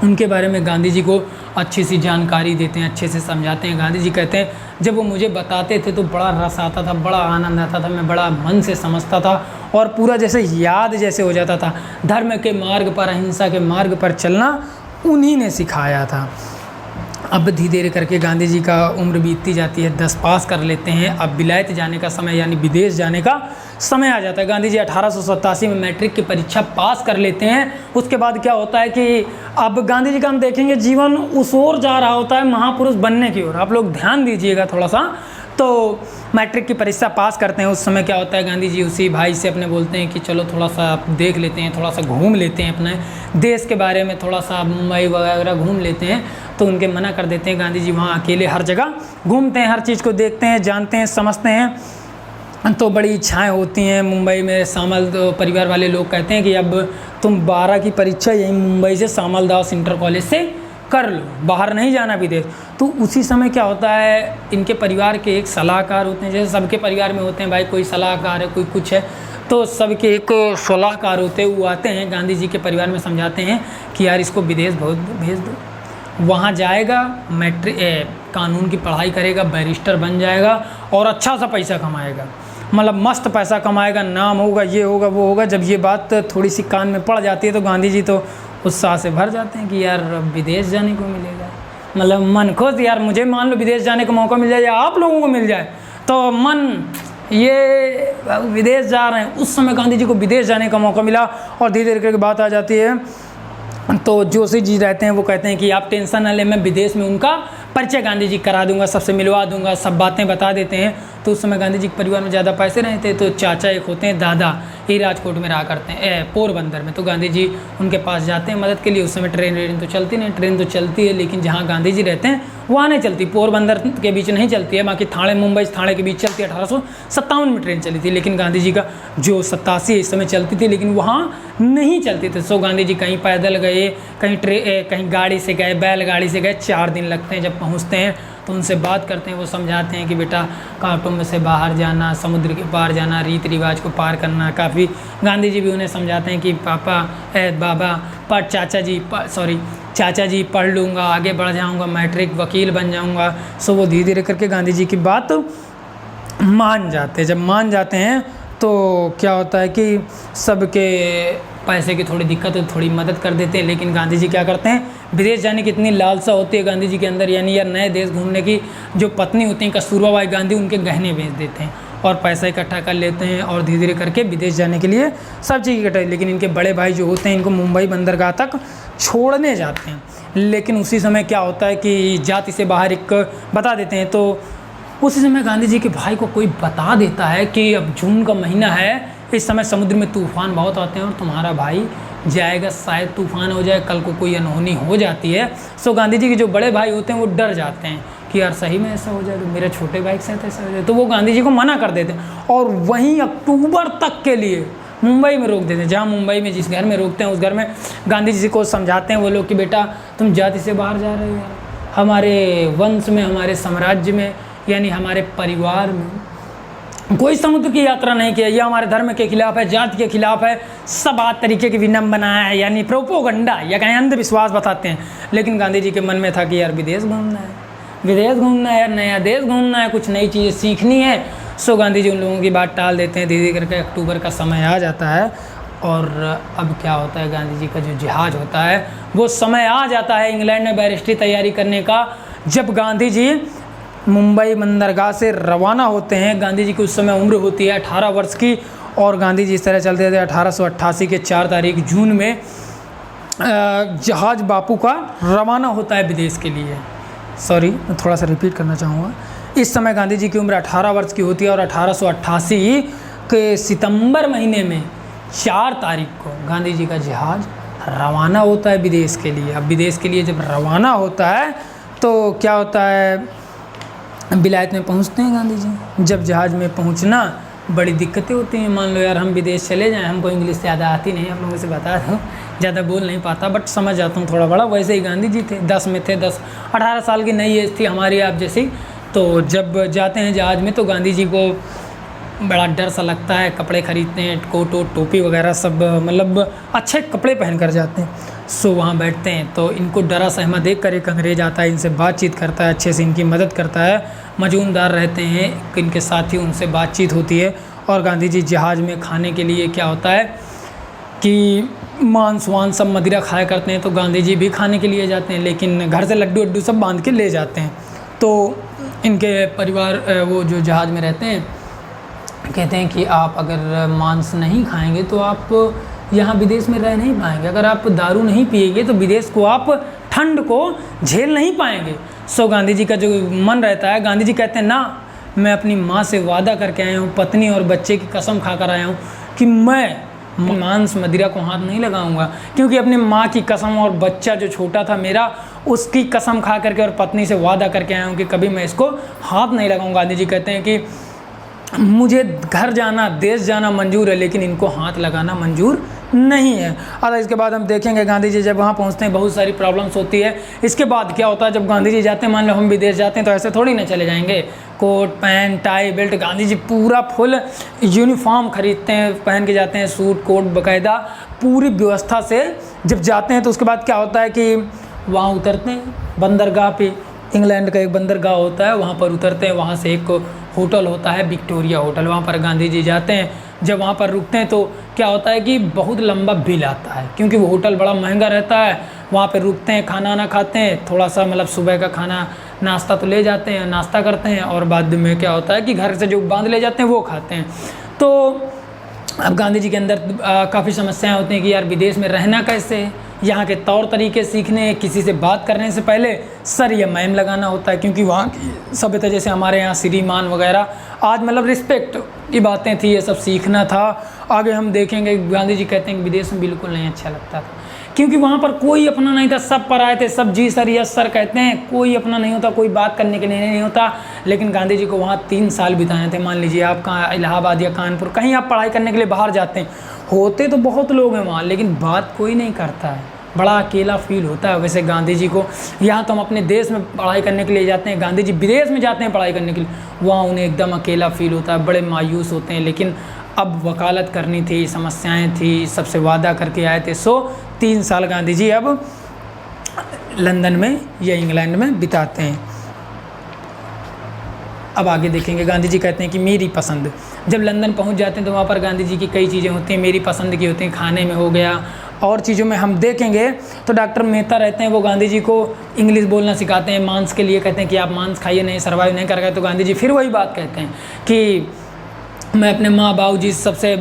उनके बारे में गांधी जी को अच्छी सी जानकारी देते हैं, अच्छे से समझाते हैं। गांधी जी कहते हैं जब वो मुझे बताते थे तो बड़ा रस आता था, बड़ा आनंद आता था, मैं बड़ा मन से समझता था और पूरा जैसे याद जैसे हो जाता था। धर्म के मार्ग पर, अहिंसा के मार्ग पर चलना उन्हीं ने सिखाया था। अब धीरे धीरे करके गांधी जी का उम्र बीतती जाती है, 10 पास कर लेते हैं। अब विलायत जाने का समय यानी विदेश जाने का समय आ जाता है। गांधी जी 1887 में मैट्रिक की परीक्षा पास कर लेते हैं। उसके बाद क्या होता है कि अब गांधी जी का हम देखेंगे जीवन उस ओर जा रहा होता है, महापुरुष बनने की ओर। आप लोग ध्यान दीजिएगा थोड़ा सा। तो मैट्रिक की परीक्षा पास करते हैं। उस समय क्या होता है, गांधी जी उसी भाई से अपने बोलते हैं कि चलो थोड़ा सा देख लेते हैं, थोड़ा सा घूम लेते हैं, अपने देश के बारे में थोड़ा सा मुंबई वगैरह घूम लेते हैं। तो उनके मना कर देते हैं। गांधी जी वहाँ अकेले हर जगह घूमते हैं, हर चीज़ को देखते हैं, जानते हैं, समझते हैं। तो बड़ी इच्छाएं होती हैं मुंबई में। सामल परिवार वाले लोग कहते हैं कि अब तुम 12 की परीक्षा यहीं मुंबई से सामल दास इंटर कॉलेज से कर लो, बाहर नहीं जाना विदेश। तो उसी समय क्या होता है, इनके परिवार के एक सलाहकार होते हैं, जैसे सबके परिवार में होते हैं भाई, कोई सलाहकार है, कोई कुछ है, तो सबके एक सलाहकार होते हैं। वो आते हैं गांधी जी के परिवार में, समझाते हैं कि यार इसको विदेश भेज दो, वहाँ जाएगा, मैट्रिक कानून की पढ़ाई करेगा, बैरिस्टर बन जाएगा और अच्छा सा पैसा कमाएगा, मतलब मस्त पैसा कमाएगा, नाम होगा, ये होगा, वो होगा। जब ये बात थोड़ी सी कान में पड़ जाती है तो गांधी जी तो उत्साह से भर जाते हैं कि यार विदेश जाने को मिलेगा, मतलब मन खुश, यार मुझे मान लो विदेश जाने का मौका मिल जाए या आप लोगों को मिल जाए तो मन ये विदेश जा रहे हैं। उस समय गांधी जी को विदेश जाने का मौका मिला और धीरे धीरे करके बात आ जाती है। तो जोशी जी रहते हैं, वो कहते हैं कि आप टेंशन ना लें, मैं विदेश में उनका परिचय गांधी जी करा दूंगा, सबसे मिलवा दूंगा, सब बातें बता देते हैं। तो उस समय गांधी जी के परिवार में ज़्यादा पैसे नहीं थे, तो चाचा एक होते हैं दादा, ये राजकोट में रहा करते हैं, पोरबंदर में। तो गांधी जी उनके पास जाते हैं मदद के लिए। उस समय ट्रेन तो चलती नहीं, ट्रेन तो चलती है लेकिन जहाँ गांधी जी रहते हैं वहाँ नहीं चलती, पोरबंदर के बीच नहीं चलती है, बाकी थाने, मुंबई थाने के बीच चलती है। 1857 में ट्रेन चली थी, लेकिन गांधी जी का जो 87 इस समय चलती थी, लेकिन वहाँ नहीं चलती थी। सो गांधी जी कहीं पैदल गए, कहीं गाड़ी से गए, बैलगाड़ी से गए, 4 दिन लगते हैं। जब पहुँचते हैं तो उनसे बात करते हैं, वो समझाते हैं कि बेटा कुटुंब से बाहर जाना, समुद्र के पार जाना, रीति रिवाज को पार करना काफ़ी। गांधी जी भी उन्हें समझाते हैं कि बाबा पर चाचा जी पढ़ लूँगा, आगे बढ़ जाऊँगा, मैट्रिक वकील बन जाऊँगा। सो वो धीरे धीरे करके गांधी जी की बात मान जाते हैं। जब मान जाते हैं तो क्या होता है कि सबके पैसे की थोड़ी दिक्कत है, थोड़ी मदद कर देते हैं। लेकिन गांधी जी क्या करते हैं, विदेश जाने की इतनी लालसा होती है गांधी जी के अंदर, यानी यार नए देश घूमने की। जो पत्नी होती हैं कस्तूरबा बाई गांधी, उनके गहने बेच देते हैं और पैसा इकट्ठा कर लेते हैं और धीरे धीरे करके विदेश जाने के लिए सब चीज़ इकट्ठा। लेकिन इनके बड़े भाई जो होते हैं इनको मुंबई बंदरगाह तक छोड़ने जाते हैं। लेकिन उसी समय क्या होता है कि जाति से बाहर एक बता देते हैं। तो उसी समय गांधी जी के भाई को कोई बता देता है कि अब जून का महीना है, इस समय समुद्र में तूफान बहुत आते हैं और तुम्हारा भाई जाएगा, शायद तूफान हो जाए, कल को कोई अनहोनी हो जाती है। सो गांधी जी के जो बड़े भाई होते हैं वो डर जाते हैं कि यार सही में ऐसा हो जाए तो मेरे छोटे भाई के साथ ऐसा हो जाए। तो वो गांधी जी को मना कर देते हैं और वहीं अक्टूबर तक के लिए मुंबई में रोक देते हैं। जहाँ मुंबई में जिस घर में रोकते हैं उस घर में गांधी जी को समझाते हैं वो लोग कि बेटा तुम जाति से बाहर जा रहे हो यार, हमारे वंश में, हमारे साम्राज्य में, यानी हमारे परिवार में कोई समुद्र की यात्रा नहीं की है, यह हमारे धर्म के खिलाफ है, जाति के खिलाफ है, सब आद तरीके की विडंबना है, यानी प्रोपोगंडा या कहीं अंधविश्वास बताते हैं। लेकिन गांधी जी के मन में था कि यार विदेश घूमना है, विदेश घूमना है, नया देश घूमना है, कुछ नई चीज़ें सीखनी है। सो गांधी जी उन लोगों की बात टाल देते हैं। धीरे धीरे करके अक्टूबर का समय आ जाता है और अब क्या होता है, गांधी जी का जो जहाज़ होता है वो समय आ जाता है इंग्लैंड में बैरिस्ट्री तैयारी करने का। जब गांधी जी मुंबई बंदरगाह से रवाना होते हैं, गांधी जी की उस समय उम्र होती है 18 वर्ष की, और गांधी जी इस तरह चलते थे। 1888 के 4 तारीख जून में जहाज़ बापू का रवाना होता है विदेश के लिए। सॉरी, मैं थोड़ा सा रिपीट करना चाहूँगा। इस समय गांधी जी की उम्र 18 वर्ष की होती है और 1888 के सितंबर महीने में 4 तारीख को गांधी जी का जहाज़ रवाना होता है विदेश के लिए। अब विदेश के लिए जब रवाना होता है तो क्या होता है, विलायत में पहुंचते हैं गांधी जी। जब जहाज़ में पहुंचना बड़ी दिक्कतें होती हैं। मान लो यार हम विदेश चले जाएं, हमको इंग्लिश ज़्यादा आती नहीं, आप लोगों से बता दूँ, ज़्यादा बोल नहीं पाता बट समझ जाता हूँ थोड़ा बड़ा। वैसे ही गांधी जी थे, 10 में थे, 18 साल की नई एज थी हमारी आप जैसी। तो जब जाते हैं जहाज़ में तो गांधी जी को बड़ा डर सा लगता है। कपड़े खरीदते हैं, कोट वोट टोपी वगैरह सब, मतलब अच्छे कपड़े पहन कर जाते हैं। सो वहाँ बैठते हैं तो इनको डरा सहमा देख कर एक अंग्रेज़ आता है, इनसे बातचीत करता है, अच्छे से इनकी मदद करता है। मजूमदार रहते हैं इनके साथी, उनसे बातचीत होती है। और गांधी जी जहाज़ में खाने के लिए क्या होता है कि मांस वांस सब मदिरा खाया करते हैं, तो गांधी जी भी खाने के लिए जाते हैं, लेकिन घर से लड्डू वड्डू सब बांध के ले जाते हैं। तो इनके परिवार वो जो जहाज़ में रहते हैं कहते हैं कि आप अगर मांस नहीं खाएंगे तो आप यहाँ विदेश में रह नहीं पाएंगे, अगर आप दारू नहीं पिएंगे तो विदेश को आप ठंड को झेल नहीं पाएंगे। सो गांधी जी का जो मन रहता है, गांधी जी कहते हैं ना, मैं अपनी माँ से वादा करके आया हूँ, पत्नी और बच्चे की कसम खा कर आया हूँ कि मैं मांस मदिरा को हाथ नहीं लगाऊंगा, क्योंकि अपनी माँ की कसम और बच्चा जो छोटा था मेरा, उसकी कसम खा करके और पत्नी से वादा करके आया हूँ कि कभी मैं इसको हाथ नहीं लगाऊंगा। गांधी जी कहते हैं कि मुझे घर जाना, देश जाना मंजूर है, लेकिन इनको हाथ लगाना मंजूर नहीं है। और इसके बाद हम देखेंगे गांधी जी जब वहाँ पहुँचते हैं बहुत सारी प्रॉब्लम्स होती है। इसके बाद क्या होता है, जब गांधी जी जाते हैं, मान लो हम विदेश जाते हैं तो ऐसे थोड़ी ना चले जाएंगे, coat pant tie belt, Gandhi ji पूरा फुल यूनिफॉर्म खरीदते हैं, पहन के जाते हैं, सूट कोट बाकायदा पूरी व्यवस्था से जब जाते हैं। तो उसके बाद क्या होता है कि वहाँ उतरते हैं बंदरगाह पे, इंग्लैंड का एक बंदरगाह होता है, वहाँ पर उतरते हैं। वहाँ से एक होटल होता है विक्टोरिया होटल, वहाँ पर गांधी जी जाते हैं। जब वहाँ पर रुकते हैं तो क्या होता है कि बहुत लंबा बिल आता है, क्योंकि वो होटल बड़ा महंगा रहता है। वहाँ पर रुकते हैं, खाना ना खाते हैं, थोड़ा सा मतलब सुबह का खाना नाश्ता तो ले जाते हैं, नाश्ता करते हैं, और बाद में क्या होता है कि घर से जो बांध ले जाते हैं वो खाते हैं। तो अब गांधी जी के अंदर काफ़ी समस्याएं होती हैं कि यार विदेश में रहना कैसे, यहाँ के तौर तरीके सीखने, किसी से बात करने से पहले सर या मैम लगाना होता है, क्योंकि वहाँ की सभ्यता जैसे हमारे यहाँ श्रीमान वगैरह, आज मतलब रिस्पेक्ट की बातें थी, ये सब सीखना था। आगे हम देखेंगे गांधी जी कहते हैं कि विदेश में बिल्कुल नहीं अच्छा लगता था, क्योंकि वहाँ पर कोई अपना नहीं था, सब पराए थे, सब जी सर यस सर कहते हैं, कोई अपना नहीं होता, कोई बात करने के लिए नहीं होता। लेकिन गांधी जी को वहाँ 3 साल बिताए थे। मान लीजिए आप कहाँ इलाहाबाद या कानपुर कहीं आप पढ़ाई करने के लिए बाहर जाते हैं, होते तो बहुत लोग हैं वहाँ, लेकिन बात कोई नहीं करता है, बड़ा अकेला फील होता है। वैसे गांधी जी को यहाँ तो हम अपने देश में पढ़ाई करने के लिए जाते हैं, गांधी जी विदेश में जाते हैं पढ़ाई करने के लिए, वहाँ उन्हें एकदम अकेला फील होता है, बड़े मायूस होते हैं। लेकिन अब वकालत करनी थी, समस्याएं थी, सबसे वादा करके आए थे। सो 3 साल गांधी जी अब लंदन में या इंग्लैंड में बिताते हैं। अब आगे देखेंगे, गांधी जी कहते हैं कि मेरी पसंद, जब लंदन पहुंच जाते हैं तो वहाँ पर गांधी जी की कई चीज़ें होती हैं, मेरी पसंद की होती हैं, खाने में हो गया और चीज़ों में हम देखेंगे। तो डॉक्टर मेहता रहते हैं, वो गांधी जी को इंग्लिश बोलना सिखाते हैं, मांस के लिए कहते हैं कि आप मांस खाइए, नहीं सर्वाइव नहीं कर गए। तो गांधी जी फिर वही बात कहते हैं कि मैं अपने माँ बाबू जी सबसे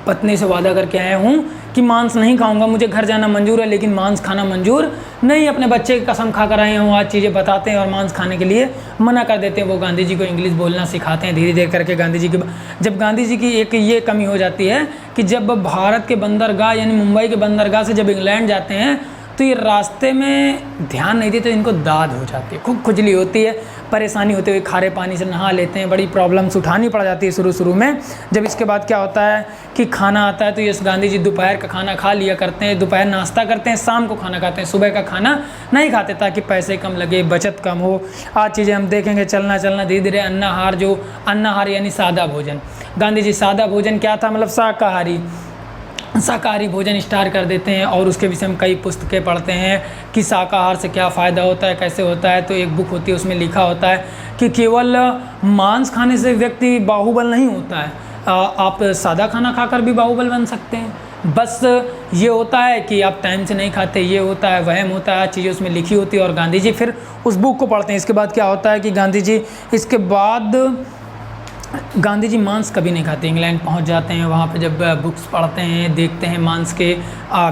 पत्नी से वादा करके आया हूँ कि मांस नहीं खाऊंगा, मुझे घर जाना मंजूर है लेकिन मांस खाना मंजूर नहीं। अपने बच्चे की कसम खा कर आए हूँ, आज चीज़ें बताते हैं और मांस खाने के लिए मना कर देते हैं। वो गांधी जी को इंग्लिश बोलना सिखाते हैं धीरे धीरे करके। गांधी जी की जब गांधी जी की एक ये कमी हो जाती है कि जब भारत के बंदरगाह यानी मुंबई के बंदरगाह से जब इंग्लैंड जाते हैं तो ये रास्ते में ध्यान नहीं देते तो इनको दाद हो जाती है, खूब खुजली होती है, परेशानी होते हुए खारे पानी से नहा लेते हैं, बड़ी प्रॉब्लम्स उठानी पड़ जाती है शुरू में। जब इसके बाद क्या होता है कि खाना आता है तो ये गांधी जी दोपहर का खाना खा लिया करते हैं, दोपहर नाश्ता करते हैं, शाम को खाना खाते हैं, सुबह का खाना नहीं खाते ताकि पैसे कम लगे, बचत कम हो। आज चीज़ें हम देखेंगे, चलना धीरे धीरे अन्नाहार यानी सादा भोजन। गांधी जी सादा भोजन क्या था, मतलब शाकाहारी भोजन स्टार्ट कर देते हैं और उसके विषय में कई पुस्तकें पढ़ते हैं कि शाकाहार से क्या फ़ायदा होता है, कैसे होता है। तो एक बुक होती है, उसमें लिखा होता है कि केवल मांस खाने से व्यक्ति बाहुबल नहीं होता है, आप सादा खाना खाकर भी बाहुबल बन सकते हैं। बस ये होता है कि आप टाइम से नहीं खाते, ये होता है, वहम होता है, चीज़ें उसमें लिखी होती है। और गांधी जी फिर उस बुक को पढ़ते हैं। इसके बाद क्या होता है कि गांधी जी मांस कभी नहीं खाते, इंग्लैंड पहुंच जाते हैं। वहाँ पे जब बुक्स पढ़ते हैं, देखते हैं मांस के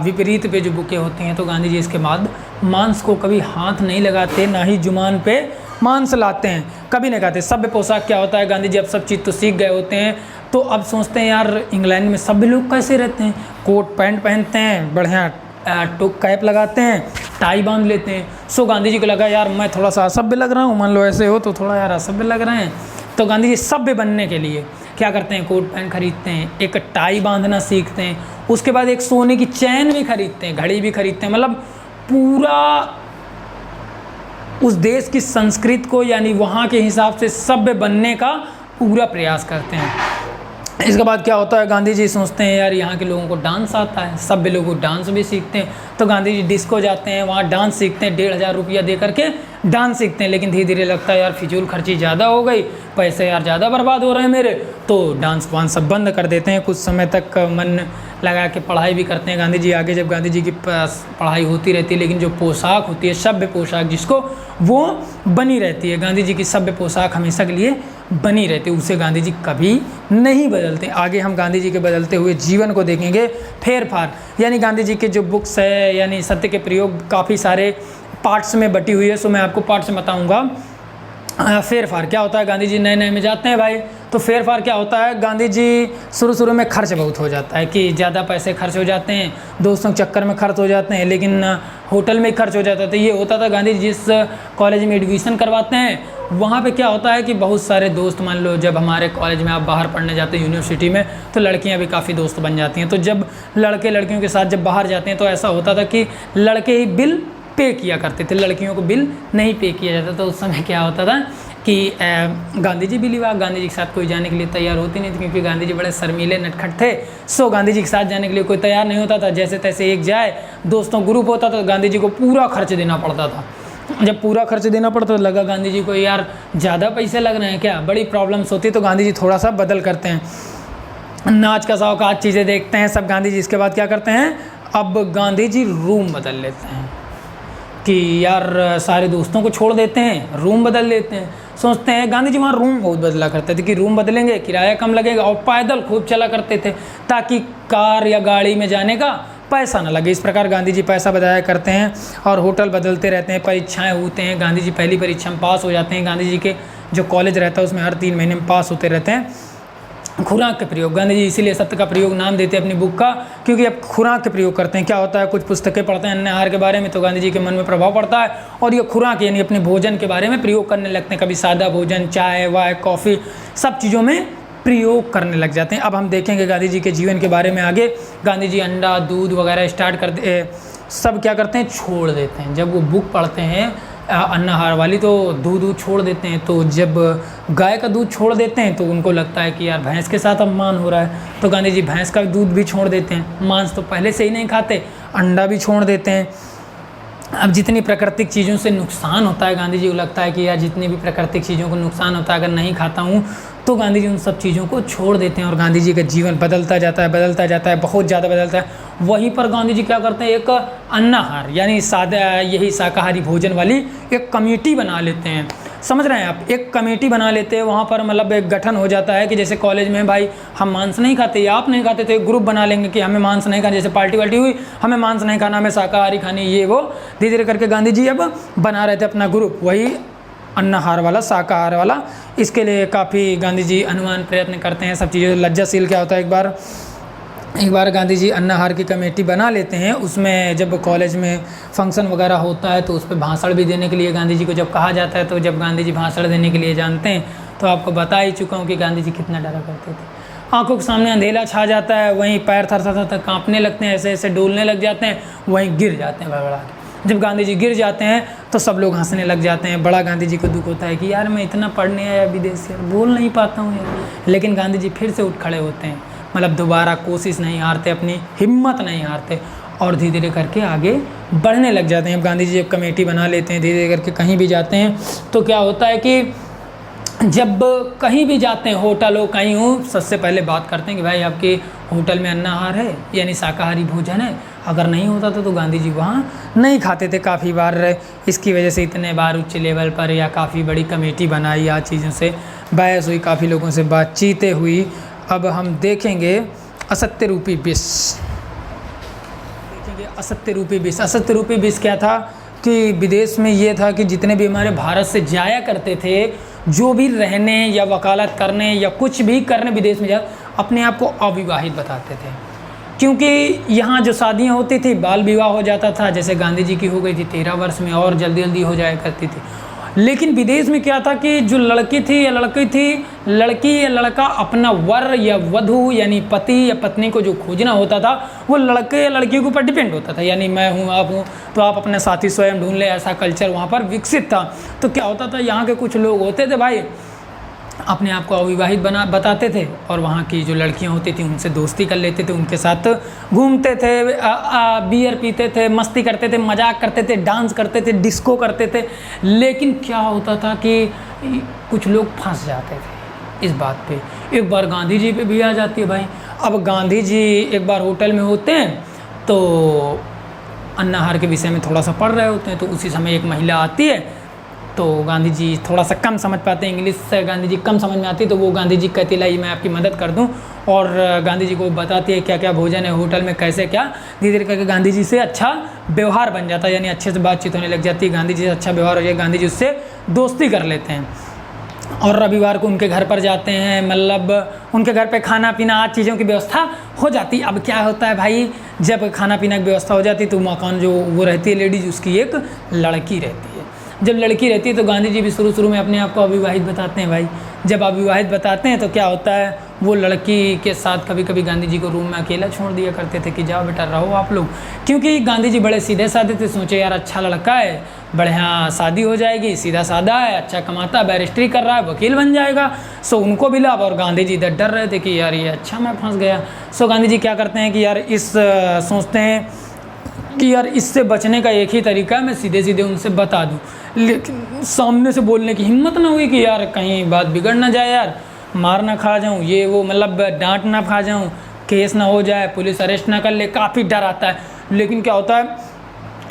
विपरीत पे जो बुकें होती हैं, तो गांधी जी इसके बाद मांस को कभी हाथ नहीं लगाते, ना ही जुबान पे मांस लाते हैं, कभी नहीं खाते। सभ्य पोशाक क्या होता है, गांधी जी अब सब चीज़ तो सीख गए होते हैं, तो अब सोचते हैं यार इंग्लैंड में सभ्य लोग कैसे रहते हैं, कोट पैंट पहनते हैं, बढ़िया टोक कैप लगाते हैं, टाई बांध लेते हैं। सो गांधी जी को लगा यार मैं थोड़ा सा असभ्य लग रहा हूँ, मान लो ऐसे हो तो थोड़ा यार असभ्य लग रहे हैं। तो गांधी जी सभ्य बनने के लिए क्या करते हैं, कोट पैंट खरीदते हैं, एक टाई बांधना सीखते हैं, उसके बाद एक सोने की चैन भी खरीदते हैं, घड़ी भी खरीदते हैं, मतलब पूरा उस देश की संस्कृति को यानी वहाँ के हिसाब से सभ्य बनने का पूरा प्रयास करते हैं। इसके बाद क्या होता है, गांधी जी सोचते हैं यार यहाँ के लोगों को डांस आता है, सभ्य लोग डांस भी सीखते हैं। तो गांधी जी डिस्को जाते हैं, वहाँ डांस सीखते हैं, 1500 रुपया दे करके डांस सीखते हैं। लेकिन धीरे धीरे लगता है यार फिजूल खर्ची ज़्यादा हो गई, पैसे यार ज़्यादा बर्बाद हो रहे हैं मेरे, तो डांस वांस सब बंद कर देते हैं। कुछ समय तक मन लगा के पढ़ाई भी करते हैं गांधी जी आगे। जब गांधी जी की पढ़ाई होती रहती है, लेकिन जो पोशाक होती है सभ्य पोशाक जिसको, वो बनी रहती है। गांधी जी की सभ्य पोशाक हमेशा के लिए बनी रहती है, उसे गांधी जी कभी नहीं बदलते। आगे हम गांधी जी के बदलते हुए जीवन को देखेंगे। फेर फार यानी गांधी जी के जो बुक्स है यानी सत्य के प्रयोग काफ़ी सारे पार्ट्स में बटी हुई है, सो मैं आपको पार्ट्स में बताऊँगा। फेर फार क्या होता है, गांधी जी नए में जाते हैं भाई, तो फेर फार क्या होता है, गांधी जी शुरू में खर्च बहुत हो जाता है कि ज़्यादा पैसे खर्च हो जाते हैं, दोस्तों के चक्कर में खर्च हो जाते हैं, लेकिन होटल में खर्च हो जाता है। तो ये होता था गांधी जी जिस कॉलेज में एडमिशन करवाते हैं वहाँ पे क्या होता है कि बहुत सारे दोस्त, मान लो जब हमारे कॉलेज में आप बाहर पढ़ने जाते हैं यूनिवर्सिटी में, तो लड़कियाँ भी काफ़ी दोस्त बन जाती हैं। तो जब लड़के लड़कियों के साथ जब बाहर जाते हैं तो ऐसा होता था कि लड़के ही बिल पे किया करते थे, लड़कियों को बिल नहीं पे किया जाता। तो उस समय क्या होता था कि गांधी जी भी गांधी जी के साथ कोई जाने के लिए तैयार होती नहीं थी, क्योंकि गांधी जी बड़े शर्मीले नटखट थे। सो गांधी जी के साथ जाने के लिए कोई तैयार नहीं होता था। जैसे तैसे एक जाए, दोस्तों ग्रुप होता था, तो गांधी जी को पूरा खर्च देना पड़ता था। जब पूरा खर्च देना पड़ता तो लगा गांधी जी को यार ज़्यादा पैसे लग रहे हैं क्या, बड़ी प्रॉब्लम्स होती। तो गांधी जी थोड़ा सा बदल करते हैं, नाच का शौक, आज चीज़ें देखते हैं सब गांधी जी। इसके बाद क्या करते हैं, अब गांधी जी रूम बदल लेते हैं कि यार सारे दोस्तों को छोड़ देते हैं, रूम बदल लेते हैं। सोचते हैं गांधी जी वहाँ रूम बहुत बदला करते थे कि रूम बदलेंगे, किराया कम लगेगा, और पैदल खूब चला करते थे ताकि कार या गाड़ी में जाने का पैसा ना लगे। इस प्रकार गांधी जी पैसा बचाया करते हैं और होटल बदलते रहते हैं। परीक्षाएं होते हैं, गांधी जी पहली परीक्षा में पास हो जाते हैं। गांधी जी के जो कॉलेज रहता है उसमें हर 3 महीने में पास होते रहते हैं। खुराक के प्रयोग, गांधी जी इसीलिए सत्य का प्रयोग नाम देते हैं अपनी बुक का, क्योंकि अब खुराक के प्रयोग करते हैं। क्या होता है, कुछ पुस्तकें पढ़ते हैं अन्य आहार के बारे में, तो गांधी जी के मन में प्रभाव पड़ता है और ये खुराक यानी अपने भोजन के बारे में प्रयोग करने लगते हैं। कभी सादा भोजन, चाय वाय, कॉफ़ी, सब चीज़ों में प्रयोग करने लग जाते हैं। अब हम देखेंगे गांधी जी के जीवन के बारे में आगे। गांधी जी अंडा, दूध वगैरह स्टार्ट करते सब क्या करते हैं, छोड़ देते हैं। जब वो बुक पढ़ते हैं अन्नाहार वाली, तो दूध छोड़ देते हैं। तो जब गाय का दूध छोड़ देते हैं तो उनको लगता है कि यार भैंस के साथ अपमान हो रहा है, तो गांधी जी भैंस का दूध भी छोड़ देते हैं। मांस तो पहले से ही नहीं खाते, अंडा भी छोड़ देते हैं। अब जितनी प्राकृतिक चीज़ों से नुकसान होता है, गांधी जी को लगता है कि यार जितनी भी प्राकृतिक चीज़ों को नुकसान होता है, अगर नहीं खाता हूँ, तो गांधी जी उन सब चीज़ों को छोड़ देते हैं और गांधी जी का जीवन बदलता जाता है, बहुत ज़्यादा बदलता है। वहीं पर गांधी जी क्या करते हैं, एक अन्नाहार यानी सादा यही शाकाहारी भोजन वाली एक कमेटी बना लेते हैं। समझ रहे हैं आप, एक कमेटी बना लेते हैं। वहाँ पर मतलब एक गठन हो जाता है कि जैसे कॉलेज में भाई हम मांस नहीं खाते या आप नहीं खाते, तो एक ग्रुप बना लेंगे कि हमें मांस नहीं खाना, जैसे पार्टी वार्टी हुई, हमें मांस नहीं खाना, हमें शाकाहारी खानी, ये वो धीरे धीरे करके गांधी जी अब बना रहे थे अपना ग्रुप, वही अन्नाहार वाला, शाकाहार वाला। इसके लिए काफ़ी गांधी जी अनुमान प्रयत्न करते हैं सब चीज़ें। लज्जाशील क्या होता है, एक बार एक बार गांधी जी अन्नाहार की कमेटी बना लेते हैं। उसमें जब कॉलेज में फंक्शन वगैरह होता है तो उस पे भाषण भी देने के लिए गांधी जी को जब कहा जाता है, तो जब गांधी जी भाषण देने के लिए जानते हैं, तो आपको बता ही चुका हूँ कि गांधी जी कितना डरा करते थे। आंखों के सामने अंधेला छा जाता है, वहीं पैर थर थर थर कांपने लगते हैं, ऐसे ऐसे डोलने लग जाते हैं, वहीं गिर जाते हैं भड़बड़ा के। जब गांधी जी गिर जाते हैं तो सब लोग हंसने लग जाते हैं। बड़ा गांधी जी को दुख होता है कि यार मैं इतना पढ़ने आया विदेश से, बोल नहीं पाता हूँ यार। लेकिन गांधी जी फिर से उठ खड़े होते हैं, मतलब दोबारा कोशिश नहीं हारते, अपनी हिम्मत नहीं हारते और धीरे धीरे करके आगे बढ़ने लग जाते हैं। अब गांधी जी जब कमेटी बना लेते हैं, धीरे धीरे करके कहीं भी जाते हैं तो क्या होता है कि जब कहीं भी जाते हैं, होटल हो कहीं हो, सबसे पहले बात करते हैं कि भाई आपके होटल में अन्नाहार है यानी शाकाहारी भोजन है। अगर नहीं होता तो गांधी जी वहाँ नहीं खाते थे काफ़ी बार। इसकी वजह से इतने बार उच्च लेवल पर या काफ़ी बड़ी कमेटी बनाई, या चीज़ों से बहस हुई, काफ़ी लोगों से बातचीतें हुई। अब हम देखेंगे असत्य रूपी विष। देखेंगे असत्य रूपी विष। असत्य रूपी विष क्या था कि विदेश में ये था कि जितने भी हमारे भारत से जाया करते थे, जो भी रहने या वकालत करने या कुछ भी करने विदेश में जा, अपने आप को अविवाहित बताते थे, क्योंकि यहाँ जो शादियाँ होती थी बाल विवाह हो जाता था। जैसे गांधी जी की हो गई थी 13 वर्ष में और जल्दी जल्दी हो जाया करती थी। लेकिन विदेश में क्या था कि जो लड़की थी या लड़की या लड़का अपना वर या वधू यानी पति या पत्नी को जो खोजना होता था, वो लड़के या लड़की के ऊपर डिपेंड होता था। यानी मैं हूँ, आप हूँ, तो आप अपना साथी स्वयं ढूंढ ले, ऐसा कल्चर वहाँ पर विकसित था। तो क्या होता था, यहाँ के कुछ लोग होते थे भाई, अपने आप को अविवाहित बताते थे और वहाँ की जो लड़कियाँ होती थी उनसे दोस्ती कर लेते थे, उनके साथ घूमते थे, बियर पीते थे, मस्ती करते थे, मजाक करते थे, डांस करते थे, डिस्को करते थे। लेकिन क्या होता था कि कुछ लोग फंस जाते थे इस बात पे। एक बार गांधी जी पे भी आ जाती है भाई। अब गांधी जी एक बार होटल में होते हैं तो अन्नाहार के विषय में थोड़ा सा पढ़ रहे होते हैं, तो उसी समय एक महिला आती है। तो गांधी जी थोड़ा सा कम समझ पाते हैं, इंग्लिश से गांधी जी कम समझ में आती है, तो वो गांधी जी कहती लाई मैं आपकी मदद कर दूं, और गांधी जी को बताती है क्या क्या भोजन है होटल में, कैसे क्या। धीरे धीरे करके गांधी जी से अच्छा व्यवहार बन जाता है, यानी अच्छे से बातचीत होने लग जाती है। गांधी जी से अच्छा व्यवहार हो जाए, गांधी जी उससे दोस्ती कर लेते हैं और रविवार को उनके घर पर जाते हैं, मतलब उनके घर पे खाना पीना आज चीज़ों की व्यवस्था हो जाती। अब क्या होता है भाई, जब खाना पीना की व्यवस्था हो जाती तो मकान जो वो रहती है लेडीज, उसकी एक लड़की रहती है। जब लड़की रहती है तो गांधी जी भी शुरू में अपने आप को अविवाहित बताते हैं भाई। जब अविवाहित बताते हैं तो क्या होता है, वो लड़की के साथ कभी कभी गांधी जी को रूम में अकेला छोड़ दिया करते थे कि जाओ बेटा रहो आप लोग, क्योंकि गांधी जी बड़े सीधे साधे थे। सोचे यार अच्छा लड़का है, बढ़िया शादी हो जाएगी, सीधा साधा है, अच्छा कमाता, बैरिस्ट्री कर रहा है, वकील बन जाएगा। सो उनको भी लाभ, और गांधी जी इधर डर रहे थे कि यार ये अच्छा मैं फंस गया। सो गांधी जी क्या करते हैं कि यार सोचते हैं कि यार इससे बचने का एक ही तरीका है, मैं सीधे सीधे उनसे बता दूं। लेकिन सामने से बोलने की हिम्मत ना हुई कि यार कहीं बात बिगड़ ना जाए, यार मार ना खा जाऊं, ये वो मतलब डांट ना खा जाऊं, केस ना हो जाए, पुलिस अरेस्ट ना कर ले, काफ़ी डर आता है। लेकिन क्या होता है,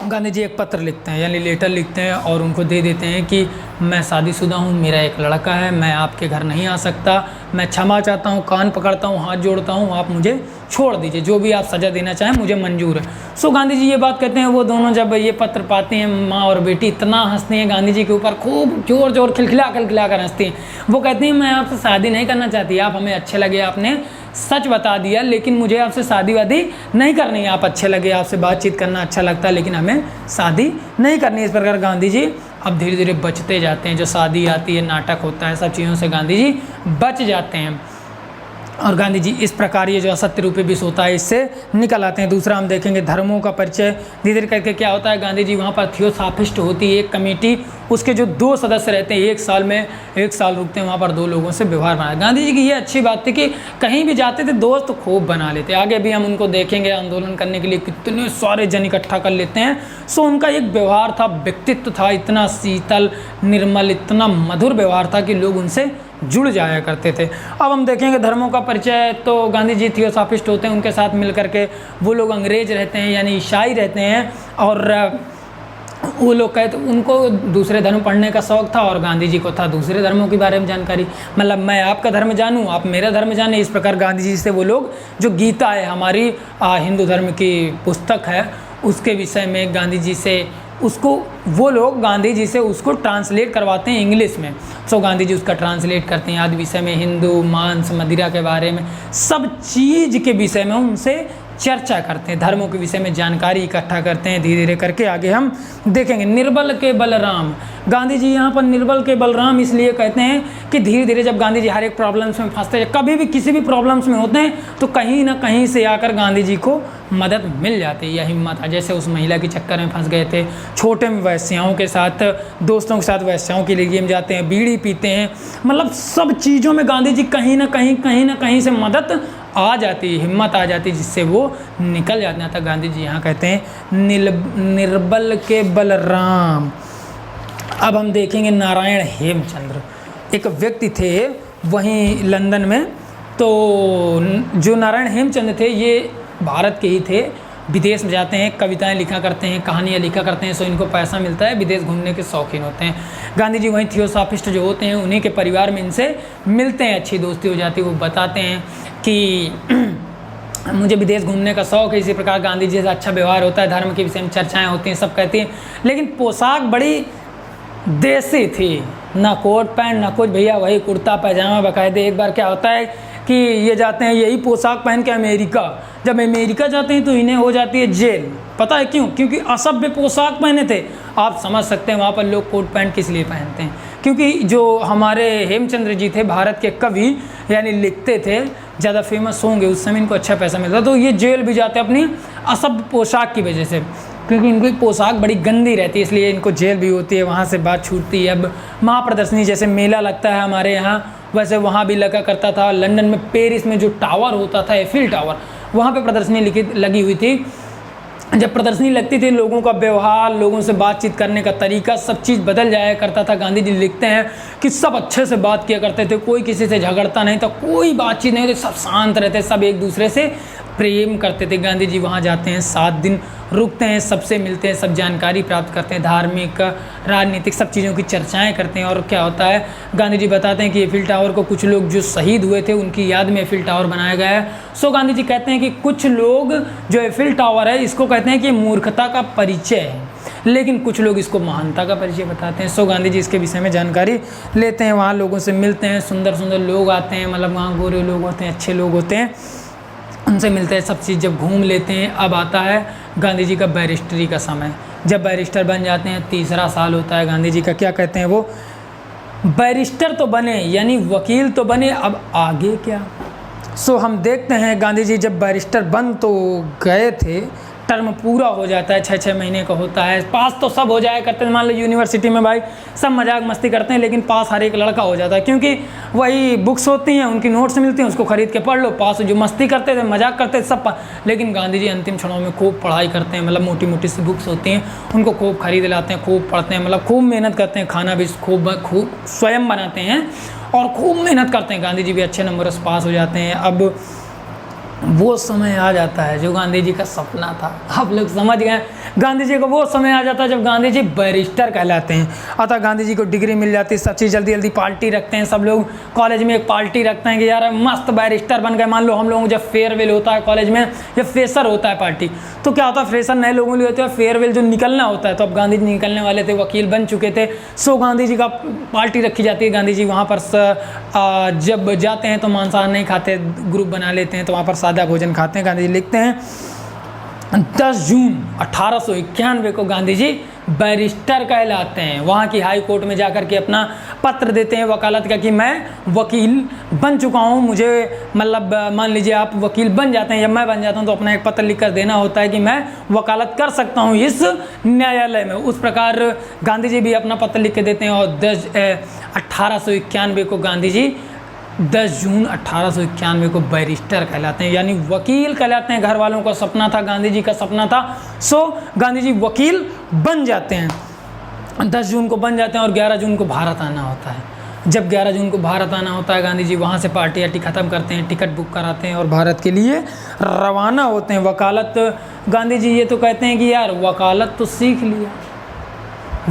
गांधी जी एक पत्र लिखते हैं यानी लेटर लिखते हैं और उनको दे देते हैं कि मैं शादीशुदा हूँ, मेरा एक लड़का है, मैं आपके घर नहीं आ सकता, मैं क्षमा चाहता हूँ, कान पकड़ता हूँ, हाथ जोड़ता हूँ, आप मुझे छोड़ दीजिए, जो भी आप सज़ा देना चाहें मुझे मंजूर है। सो गांधी जी ये बात कहते हैं। वो दोनों जब ये पत्र पाते हैं, माँ और बेटी इतना हंसती हैं गांधी जी के ऊपर, खूब जोर जोर खिलखिला कर हंसती हैं। वो कहती हैं मैं आपसे शादी नहीं करना चाहती, आप हमें अच्छे लगे, आपने सच बता दिया, लेकिन मुझे आपसे शादी वादी नहीं करनी है। आप अच्छे लगे, आपसे बातचीत करना अच्छा लगता है, लेकिन हमें शादी नहीं करनी। इस प्रकार गांधी जी अब धीरे धीरे बचते जाते हैं। जो शादी आती है, नाटक होता है, सब चीज़ों से गांधी जी बच जाते हैं। और गांधी जी इस प्रकार ये जो असत्य रूपी विष होता है इससे निकल आते हैं। दूसरा हम देखेंगे धर्मों का परिचय। धीरे धीरे करके क्या होता है, गांधी जी वहाँ पर थियोसॉफिस्ट होती है एक कमेटी, उसके जो 2 सदस्य रहते हैं, 1 साल रुकते हैं वहाँ पर, 2 लोगों से व्यवहार बनाया। गांधी जी की ये अच्छी बात थी कि कहीं भी जाते थे दोस्त खूब बना लेते। आगे भी हम उनको देखेंगे, आंदोलन करने के लिए कितने सारे जन इकट्ठा कर लेते हैं। सो उनका एक व्यवहार था, व्यक्तित्व था, इतना शीतल निर्मल, इतना मधुर व्यवहार था कि लोग उनसे जुड़ जाया करते थे। अब हम देखेंगे धर्मों का परिचय। तो गांधी जी थियोसॉफिस्ट होते हैं, उनके साथ मिलकर के वो लोग अंग्रेज रहते हैं यानी ईसाई रहते हैं, और वो लोग कहते उनको दूसरे धर्म पढ़ने का शौक़ था और गांधी जी को था दूसरे धर्मों के बारे में जानकारी, मतलब मैं आपका धर्म जानूं, आप मेरा धर्म जाने। इस प्रकार गांधी जी से वो लोग, जो गीता है हमारी हिंदू धर्म की पुस्तक है, उसके विषय में गांधी जी से उसको वो लोग गांधी जी से उसको ट्रांसलेट करवाते हैं इंग्लिश में। सो गांधी जी उसका ट्रांसलेट करते हैं, आदि विषय में, हिंदू, मांस, मदिरा के बारे में, सब चीज़ के विषय में उनसे चर्चा करते हैं, धर्मों के विषय में जानकारी इकट्ठा करते हैं। धीरे धीरे करके आगे हम देखेंगे। निर्बल के बलराम, गांधी जी यहाँ पर निर्बल के बलराम इसलिए कहते हैं कि धीरे धीरे जब गांधी जी हर एक प्रॉब्लम्स में फंसते हैं, कभी भी किसी भी प्रॉब्लम्स में होते हैं, तो कहीं ना कहीं से आकर गांधी जी को मदद मिल जाती है या हिम्मत है। जैसे उस महिला के चक्कर में फंस गए थे, छोटे में वैश्याओं के साथ, दोस्तों के साथ वैश्याओं के लिए जाते हैं, बीड़ी पीते हैं, मतलब सब चीज़ों में गांधी जी कहीं ना कहीं से मदद आ जाती है, हिम्मत आ जाती है, जिससे वो निकल जाते हैं। तक गांधी जी यहाँ कहते हैं निर्बल के बलराम। अब हम देखेंगे नारायण हेमचंद्र, एक व्यक्ति थे वहीं लंदन में। तो जो नारायण हेमचंद्र थे ये भारत के ही थे, विदेश में जाते हैं, कविताएं लिखा करते हैं, कहानियाँ लिखा करते हैं, सो इनको पैसा मिलता है, विदेश घूमने के शौकीन होते हैं। गांधी जी वहीं थियोसॉफिस्ट जो होते हैं उन्हीं के परिवार में इनसे मिलते हैं, अच्छी दोस्ती हो जाती है। वो बताते हैं कि मुझे विदेश घूमने का शौक़ है, इसी प्रकार गांधी जी से अच्छा व्यवहार होता है, धर्म के विषय में चर्चाएँ होती हैं, सब कहती हैं। लेकिन पोशाक बड़ी देसी थी, ना कोट पैंट ना कुछ, भैया वही कुर्ता पैजामा बाकायदे। एक बार क्या होता है कि ये जाते हैं यही पोशाक पहन के अमेरिका, जब अमेरिका जाते हैं तो इन्हें हो जाती है जेल। पता है क्यों? क्योंकि असभ्य पोशाक पहने थे। आप समझ सकते हैं वहाँ पर लोग कोट पैंट किस लिए पहनते हैं, क्योंकि जो हमारे हेमचंद्र जी थे भारत के कवि, यानी लिखते थे, ज़्यादा फेमस होंगे, उस समय इनको अच्छा पैसा मिलता, तो ये जेल भी जाते अपनी असभ्य पोशाक की वजह से, क्योंकि इनकी पोशाक बड़ी गंदी रहती है, इसलिए इनको जेल भी होती है, वहाँ से बात छूटती है। अब महाप्रदर्शनी जैसे मेला लगता है हमारे यहाँ, वैसे वहाँ भी लगा करता था। लंदन में, पेरिस में जो टावर होता था, एफिल टावर, वहाँ पे प्रदर्शनी लगी हुई थी। जब प्रदर्शनी लगती थी, लोगों का व्यवहार, लोगों से बातचीत करने का तरीका, सब चीज़ बदल जाया करता था। गांधी जी लिखते हैं कि सब अच्छे से बात किया करते थे, कोई किसी से झगड़ता नहीं था, कोई बातचीत नहीं होती, सब शांत रहते, सब एक दूसरे से प्रेम करते थे। गांधी जी वहाँ जाते हैं, 7 दिन रुकते हैं, सबसे मिलते हैं, सब जानकारी प्राप्त करते हैं, धार्मिक, राजनीतिक, सब चीज़ों की चर्चाएं करते हैं। और क्या होता है, गांधी जी बताते हैं कि एफिल टावर को कुछ लोग जो शहीद हुए थे उनकी याद में एफिल टावर बनाया गया है। सो गांधी जी कहते हैं कि कुछ लोग जो एफिल टावर है इसको कहते हैं कि मूर्खता का परिचय है, लेकिन कुछ लोग इसको महानता का परिचय बताते हैं। सो गांधी जी इसके विषय में जानकारी लेते हैं, वहाँ लोगों से मिलते हैं, सुंदर सुंदर लोग आते हैं, मतलब वहाँ गोरे लोग होते हैं, अच्छे लोग होते हैं, उनसे मिलते हैं, सब चीज़ जब घूम लेते हैं। अब आता है गांधी जी का बैरिस्टरी का समय, जब बैरिस्टर बन जाते हैं, 3रा साल होता है गांधी जी का। क्या कहते हैं वो, बैरिस्टर तो बने यानी वकील तो बने, अब आगे क्या। सो हम देखते हैं गांधी जी जब बैरिस्टर बन तो गए थे, टर्म पूरा हो जाता है, 6-6 महीने का होता है, पास तो सब हो जाया करते हैं। मान लो यूनिवर्सिटी में भाई सब मजाक मस्ती करते हैं, लेकिन पास हर एक लड़का हो जाता है, क्योंकि वही बुक्स होती हैं, उनकी नोट्स मिलती हैं, उसको खरीद के पढ़ लो, पास। जो मस्ती करते थे, मजाक करते थे, सब लेकिन गांधी जी अंतिम क्षणों में खूब पढ़ाई करते हैं, मतलब मोटी मोटी सी बुक्स होती हैं, उनको खूब खरीद लाते हैं, खूब पढ़ते हैं, मतलब खूब मेहनत करते हैं, खाना भी खूब स्वयं बनाते हैं और खूब मेहनत करते हैं। गांधी जी भी अच्छे नंबर से पास हो जाते हैं। अब वो समय आ जाता है जो गांधी जी का सपना था, आप लोग समझ गए, गांधी जी को वो समय आ जाता है जब गांधी जी बैरिस्टर कहलाते हैं। अतः गांधी जी को डिग्री मिल जाती है, सब चीज़ जल्दी जल्दी पार्टी रखते हैं, सब लोग कॉलेज में एक पार्टी रखते हैं कि यार मस्त बैरिस्टर बन गए। मान लो हम लोगों को जब फेयरवेल होता है कॉलेज में, या फ्रेशर होता है पार्टी, तो क्या होता है, फ्रेशर नए लोगों के लिए होते हैं, फेयरवेल जो निकलना होता है, तो अब गांधी जी निकलने वाले थे, वकील बन चुके थे। सो गांधी जी का पार्टी रखी जाती है। गांधी जी वहाँ पर जब जाते हैं तो मांसाहार नहीं खाते, ग्रुप बना लेते हैं, तो वहाँ पर सादा भोजन खाते हैं। गांधी जी लिखते हैं 10 जून 1891 को गांधी जी बैरिस्टर कहलाते हैं। वहाँ की हाई कोर्ट में जाकर के अपना पत्र देते हैं वकालत का कि मैं वकील बन चुका हूँ, मुझे मतलब मान लीजिए आप वकील बन जाते हैं, जब मैं बन जाता हूँ तो अपना एक पत्र लिख कर देना होता है कि मैं वकालत कर सकता हूँ इस न्यायालय में। उस प्रकार गांधी जी भी अपना पत्र लिख के देते हैं। और 1891 को गांधी जी 10 जून 1891 को बैरिस्टर कहलाते हैं, यानी वकील कहलाते हैं। घर वालों का सपना था, गांधी जी का सपना था, सो गांधी जी वकील बन जाते हैं। 10 जून को बन जाते हैं और 11 जून को भारत आना होता है। जब 11 जून को भारत आना होता है, गांधी जी वहाँ से पार्टी वार्टी ख़त्म करते हैं, टिकट बुक कराते हैं और भारत के लिए रवाना होते हैं। वकालत, गांधी जी ये तो कहते हैं कि यार वकालत तो सीख लिया,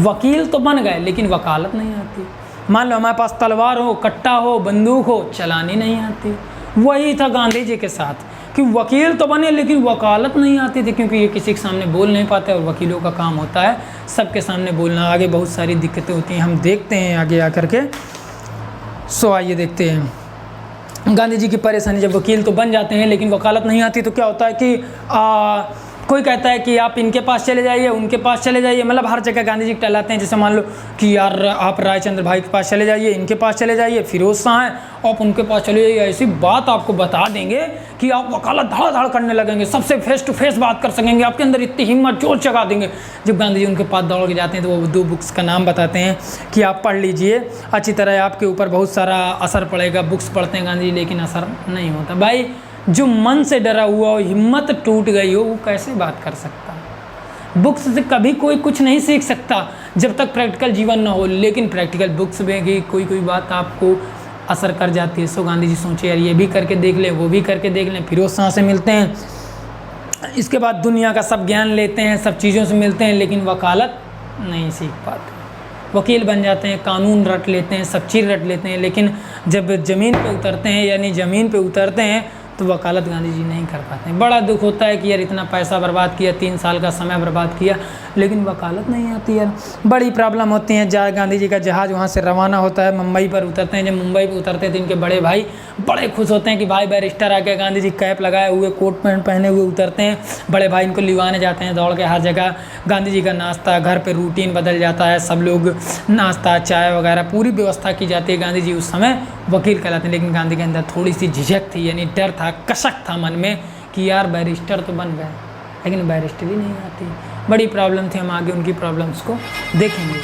वकील तो बन गए, लेकिन वकालत नहीं आती। मान लो हमारे पास तलवार हो, कट्टा हो, बंदूक हो, चलानी नहीं आती। वही था गांधी जी के साथ, कि वकील तो बने लेकिन वकालत नहीं आती थी, क्योंकि ये किसी के सामने बोल नहीं पाते और वकीलों का काम होता है सबके सामने बोलना। आगे बहुत सारी दिक्कतें होती हैं, हम देखते हैं आगे आकर के। सो आइए देखते हैं गांधी जी की परेशानी। जब वकील तो बन जाते हैं लेकिन वकालत नहीं आती तो क्या होता है कि कोई कहता है कि आप इनके पास चले जाइए, उनके पास चले जाइए, मतलब हर जगह गांधी जी टहलाते हैं। जैसे मान लो कि यार आप रायचंद्र भाई के पास चले जाइए, इनके पास चले जाइए, फिरोज शाह हैं आप उनके पास चले जाइए, ऐसी बात आपको बता देंगे कि आप वकालत धाड़ धाड़ करने लगेंगे, सबसे फेस टू फेस बात कर सकेंगे, आपके अंदर इतनी हिम्मत जोश जगा देंगे। जब गांधी जी उनके पास दौड़ के जाते हैं तो वो 2 बुक्स का नाम बताते हैं कि आप पढ़ लीजिए अच्छी तरह, आपके ऊपर बहुत सारा असर पड़ेगा। बुक्स पढ़ते हैं गांधी जी लेकिन असर नहीं होता। भाई जो मन से डरा हुआ हो, हिम्मत टूट गई हो, वो कैसे बात कर सकता है? बुक्स से कभी कोई कुछ नहीं सीख सकता जब तक प्रैक्टिकल जीवन ना हो, लेकिन प्रैक्टिकल बुक्स में भी कोई बात आपको असर कर जाती है। सो गांधी जी सोचे यार ये भी करके देख लें, वो भी करके देख लें। फिरोज शाह से मिलते हैं, इसके बाद दुनिया का सब ज्ञान लेते हैं, सब चीज़ों से मिलते हैं, लेकिन वकालत नहीं सीख पाते। वकील बन जाते हैं, कानून रट लेते हैं, सब चीज़ रट लेते हैं, लेकिन जब ज़मीन पे उतरते हैं, यानी ज़मीन पे उतरते हैं तो वकालत गांधी जी नहीं कर पाते हैं। बड़ा दुख होता है कि यार इतना पैसा बर्बाद किया, 3 साल का समय बर्बाद किया, लेकिन वकालत नहीं आती यार। बड़ी प्रॉब्लम होती है। जहाँ गांधी जी का जहाज़ वहाँ से रवाना होता है, मुंबई पर उतरते हैं। जब मुंबई पर उतरते हैं तो इनके बड़े भाई बड़े खुश होते हैं कि भाई बैरिस्टर आ गया। गांधी जी कैप लगाए हुए, कोट पैंट पहने हुए उतरते हैं। बड़े भाई इनको लिवाने जाते हैं दौड़ के हर जगह। गांधी जी का नाश्ता, घर पर रूटीन बदल जाता है, सब लोग नाश्ता चाय वगैरह पूरी व्यवस्था की जाती है। गांधी जी उस समय वकील कहलाते हैं, लेकिन गांधी के अंदर थोड़ी सी झिझक थी, यानी डर था, कसक था मन में कि यार बैरिस्टर तो बन गए लेकिन बैरिस्टरी नहीं आती। बड़ी प्रॉब्लम थी, हम आगे उनकी प्रॉब्लम्स को देखेंगे।